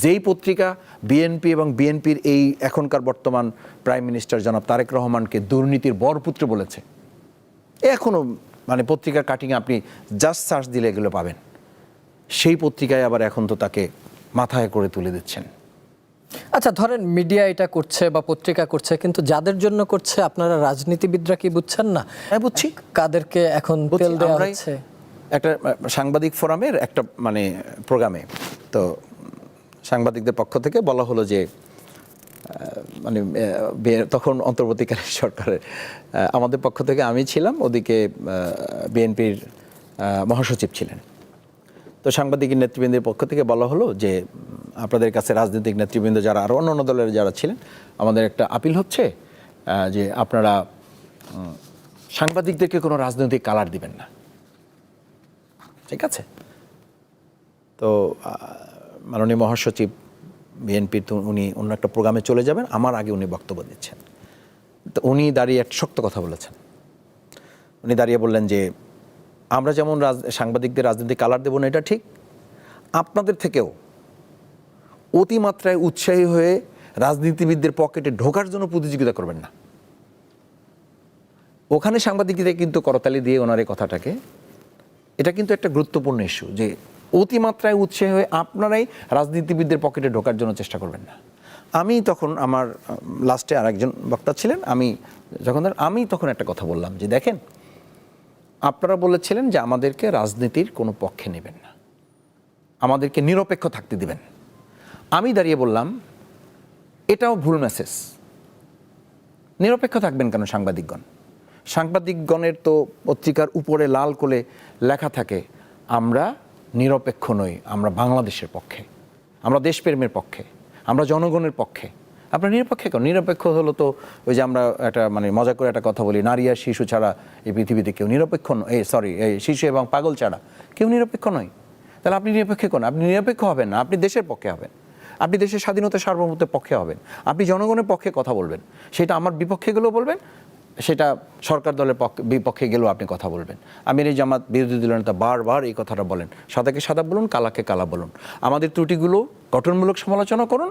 যেই পত্রিকা বিএনপি এবং বিএনপির এই এখনকার বর্তমান প্রাইম মিনিস্টার জনাব তারেক রহমানকে দুর্নীতির বরপুত্র বলেছে, এখনও মানে পত্রিকার কাটিংয়ে আপনি জাস্ট সার্চ দিলে এগুলো পাবেন, সেই পত্রিকায় আবার এখন তো তাকে মাথায় করে তুলে দিচ্ছেন। আচ্ছা, ধরেন মিডিয়া এটা করছে বা পত্রিকা করছে, কিন্তু যাদের জন্য করছে আপনারা রাজনীতিবিদরা কি বুঝছেন না? হ্যাঁ, বুঝছি। কাদেরকে এখন তেল দেওয়া হচ্ছে? একটা সাংবাদিক ফোরামের একটা মানে প্রোগ্রামে তো সাংবাদিকদের পক্ষ থেকে বলা হলো যে মানে তখন অন্তর্বর্তীকালীন সরকারের আমাদের পক্ষ থেকে আমি ছিলাম, ওদিকে বিএনপির মহাসচিব ছিলেন। তো সাংবাদিক নেতৃবৃন্দের পক্ষ থেকে বলা হলো যে আপনাদের কাছে রাজনৈতিক নেতৃবৃন্দ যারা আরও অন্য দলের যারা ছিলেন, আমাদের একটা আপিল হচ্ছে যে আপনারা সাংবাদিকদেরকে কোনো রাজনৈতিক কালার দিবেন না, ঠিক আছে? তো মাননীয় মহাসচিব বিএনপির তো উনি অন্য একটা প্রোগ্রামে চলে যাবেন, আমার আগে উনি বক্তব্য দিচ্ছেন। তো উনি দাঁড়িয়ে একটা শক্ত কথা বলেছেন। উনি দাঁড়িয়ে বললেন যে আমরা যেমন সাংবাদিকদের রাজনৈতিক কালার দেব না, এটা ঠিক, আপনাদের থেকেও অতিমাত্রায় উৎসাহী হয়ে রাজনীতিবিদদের পকেটে ঢোকার জন্য প্রতিযোগিতা করবেন না। ওখানে সাংবাদিকদের কিন্তু করতালি দিয়ে ওনার এই কথাটাকে, এটা কিন্তু একটা গুরুত্বপূর্ণ ইস্যু যে অতিমাত্রায় উৎসাহী হয়ে আপনারাই রাজনীতিবিদদের পকেটে ঢোকার জন্য চেষ্টা করবেন না। আমি তখন আমার লাস্টে আর একজন বক্তা ছিলেন, আমি তখন একটা কথা বললাম যে দেখেন, আপনারা বলেছিলেন যে আমাদেরকে রাজনীতির কোনো পক্ষে নেবেন না, আমাদেরকে নিরপেক্ষ থাকতে দিবেন। আমি দাঁড়িয়ে বললাম এটাও ভুল মেসেজ। নিরপেক্ষ থাকবেন কেন সাংবাদিকগণ? সাংবাদিকগণের তো পত্রিকার উপরে লাল করে লেখা থাকে আমরা নিরপেক্ষ নই, আমরা বাংলাদেশের পক্ষে, আমরা দেশপ্রেমের পক্ষে, আমরা জনগণের পক্ষে। আপনার নিরপেক্ষ কেন? নিরপেক্ষ হলো তো ওই যে আমরা একটা মানে মজা করে একটা কথা বলি, নারী আর শিশু ছাড়া এই পৃথিবীতে কেউ নিরপেক্ষ নয়, এই শিশু এবং পাগল ছাড়া কেউ নিরপেক্ষ নয়। তাহলে আপনি নিরপেক্ষ কেন? আপনি নিরপেক্ষ হবেন না, আপনি দেশের পক্ষে হবেন, আপনি দেশের স্বাধীনতা সার্বভৌমত্বের পক্ষে হবেন, আপনি জনগণের পক্ষে কথা বলবেন। সেটা আমার বিপক্ষে গেলেও বলবেন, সেটা সরকার দলের বিপক্ষে গেলেও আপনি কথা বলবেন। আমির জামাত বিরোধী দলের নেতা বারবার এই কথাটা বলেন, সাদাকে সাদা বলুন, কালাকে কালা বলুন, আমাদের ত্রুটিগুলো গঠনমূলক সমালোচনা করুন,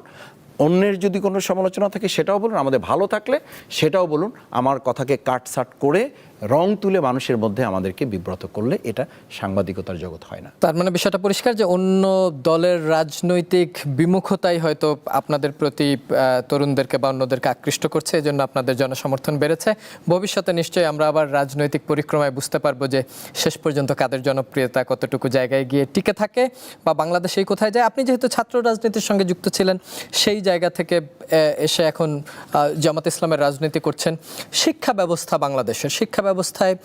অন্যের যদি কোনো সমালোচনা থাকে সেটাও বলুন, আমাদের ভালো থাকলে সেটাও বলুন। আমার কথাকে কাটছাট করে রং তুলে মানুষের মধ্যে আমাদেরকে বিব্রত করলে এটা সাংবাদিকতার জগৎ হয় না। তার মানে বিষয়টা পরিষ্কার যে অন্য দলের রাজনৈতিক বিমুখতাই হয়তো আপনাদের প্রতি তরুণদেরকে বা অন্যদেরকে আকৃষ্ট করছে, এজন্য আপনাদের জনসমর্থন বেড়েছে। ভবিষ্যতে নিশ্চয়ই আমরা আবার রাজনৈতিক পরিক্রমায় বুঝতে পারবো যে শেষ পর্যন্ত কাদের জনপ্রিয়তা কতটুকু জায়গায় গিয়ে টিকে থাকে বা বাংলাদেশেই কোথায় যায়। আপনি যেহেতু ছাত্র রাজনীতির সঙ্গে যুক্ত ছিলেন, সেই জায়গা থেকে এসে এখন জামাত ইসলামের রাজনীতি করছেন। শিক্ষা ব্যবস্থা, বাংলাদেশের শিক্ষা ব্যবস্থায়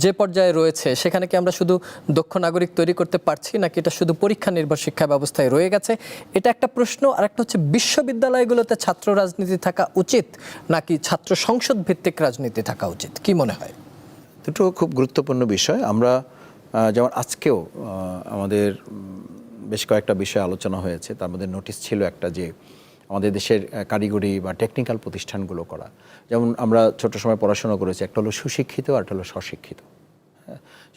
যে পর্যায়ে রয়েছে, সেখানে কি আমরা শুধু দক্ষ নাগরিক তৈরি করতে পারছি, নাকি এটা শুধু পরীক্ষা নির্ভর শিক্ষা ব্যবস্থায় রয়ে গেছে? এটা একটা প্রশ্ন। আর একটা হচ্ছে বিশ্ববিদ্যালয়গুলোতে ছাত্র রাজনীতি থাকা উচিত নাকি ছাত্র সংসদ ভিত্তিক রাজনীতি থাকা উচিত, কি মনে হয়? দুটো খুব গুরুত্বপূর্ণ বিষয়। আমরা যেমন আজকেও আমাদের বেশ কয়েকটা বিষয় আলোচনা হয়েছে, তার মধ্যে নোটিশ ছিল একটা যে আমাদের দেশের কারিগরি বা টেকনিক্যাল প্রতিষ্ঠানগুলো করা। যেমন আমরা ছোট সময় পড়াশোনা করেছি, একটা হলো সুশিক্ষিত আর একটা হলো স্বশিক্ষিত।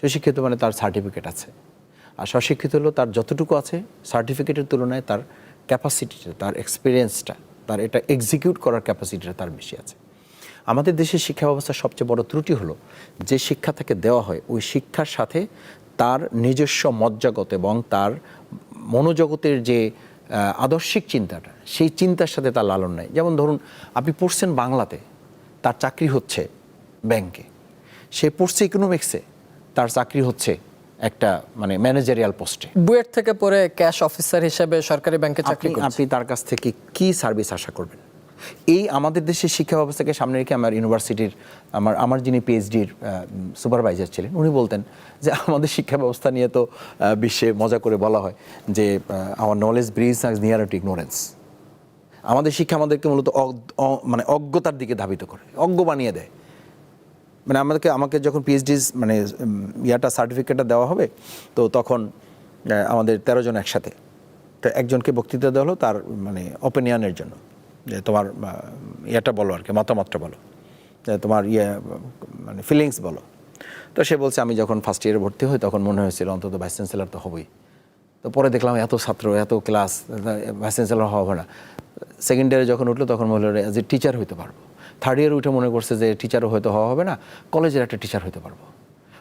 সুশিক্ষিত মানে তার সার্টিফিকেট আছে, আর স্বশিক্ষিত হলো তার যতটুকু আছে সার্টিফিকেটের তুলনায় তার ক্যাপাসিটিটা, তার এক্সপিরিয়েন্সটা, তার এটা এক্সিকিউট করার ক্যাপাসিটিটা তার বেশি আছে। আমাদের দেশের শিক্ষা ব্যবস্থার সবচেয়ে বড় ত্রুটি হলো যে শিক্ষা তাকে দেওয়া হয়, ওই শিক্ষার সাথে তার নিজস্ব মজ্জাগত এবং তার মনোজগতের যে আদর্শিক চিন্তাটা, সেই চিন্তার সাথে তার লালন নাই। যেমন ধরুন, আপনি পড়ছেন বাংলাতে, তার চাকরি হচ্ছে ব্যাংকে, সে পড়ছে ইকোনমিক্সে, তার চাকরি হচ্ছে একটা মানে ম্যানেজারিয়াল পোস্টে। বুয়েট থেকে পড়ে ক্যাশ অফিসার হিসেবে সরকারি ব্যাংকে চাকরি করছে। আপনি তার কাছ থেকে কি সার্ভিস আশা করবেন? এই আমাদের দেশের শিক্ষা ব্যবস্থাকে সামনে রেখে আমার ইউনিভার্সিটির আমার যিনি পিএইচডির সুপারভাইজার ছিলেন, উনি বলতেন যে আমাদের শিক্ষা ব্যবস্থা নিয়ে তো বিশ্বে মজা করে বলা হয় যে hour knowledge bridge near to ignorance. আমাদের শিক্ষা আমাদেরকে মূলত মানে অজ্ঞতার দিকে ধাবিত করে, অজ্ঞ বানিয়ে দেয়। মানে আমাকে যখন পিএইচডি মানে সার্টিফিকেটটা দেওয়া হবে, তো তখন আমাদের 13 জন একসাথে, তো একজনকে বক্তৃতা দেওয়া হলো তার মানে অপিনিয়নের জন্য, যে তোমার বলো আর কি, মতামতটা বলো, তোমার মানে ফিলিংস বলো। তো সে বলছে আমি যখন ফার্স্ট ইয়ারে ভর্তি হই তখন মনে হয়েছিল অন্তত ভাইস চ্যান্সেলর তো হবই, তো পরে দেখলাম এত ছাত্র, এত ক্লাস, ভাইস চ্যান্সেলর হওয়া হবে না। সেকেন্ড ইয়ারে যখন উঠলো তখন বললো যে টিচার হইতে পারবো। থার্ড ইয়ারে উঠে মনে করছে যে টিচারও হয়তো হওয়া হবে না, কলেজের একটা টিচার হতে পারবো।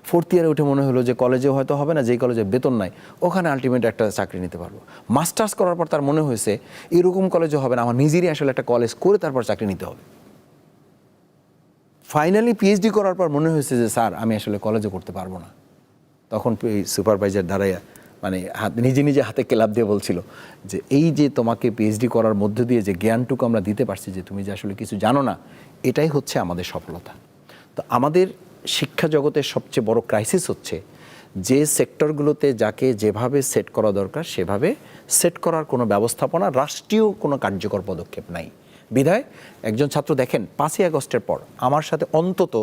ফোর্থ ইয়ারে উঠে মনে হলো যে কলেজেও হয়তো হবে না, যেই কলেজে বেতন নাই ওখানে আলটিমেট একটা চাকরি নিতে পারবো। মাস্টার্স করার পর তার মনে হয়েছে এরকম কলেজে হবে না, আমার নিজেরই আসলে একটা কলেজ করে তারপর চাকরি নিতে হবে। ফাইনালি পিএইচডি করার পর মনে হয়েছে যে স্যার আমি আসলে কলেজে করতে পারবো না। তখন সুপারভাইজার দাঁড়াইয়া মানে নিজে নিজে হাতে ক্লাব দিয়ে বলছিল যে এই যে তোমাকে পিএইচডি করার মধ্য দিয়ে যে জ্ঞানটুকু আমরা দিতে পারছি, যে তুমি যে আসলে কিছু জানো না, এটাই হচ্ছে আমাদের সফলতা। তো আমাদের শিক্ষা জগতের সবচেয়ে বড় ক্রাইসিস হচ্ছে যে সেক্টরগুলোতে যাকে যেভাবে সেট করা দরকার সেভাবে সেট করার কোনো ব্যবস্থাপনা, রাষ্ট্রীয় কোনো কার্যকর পদক্ষেপ নাই। বিধায় একজন ছাত্র দেখেন 5ই আগস্টের পর আমার সাথে অন্তত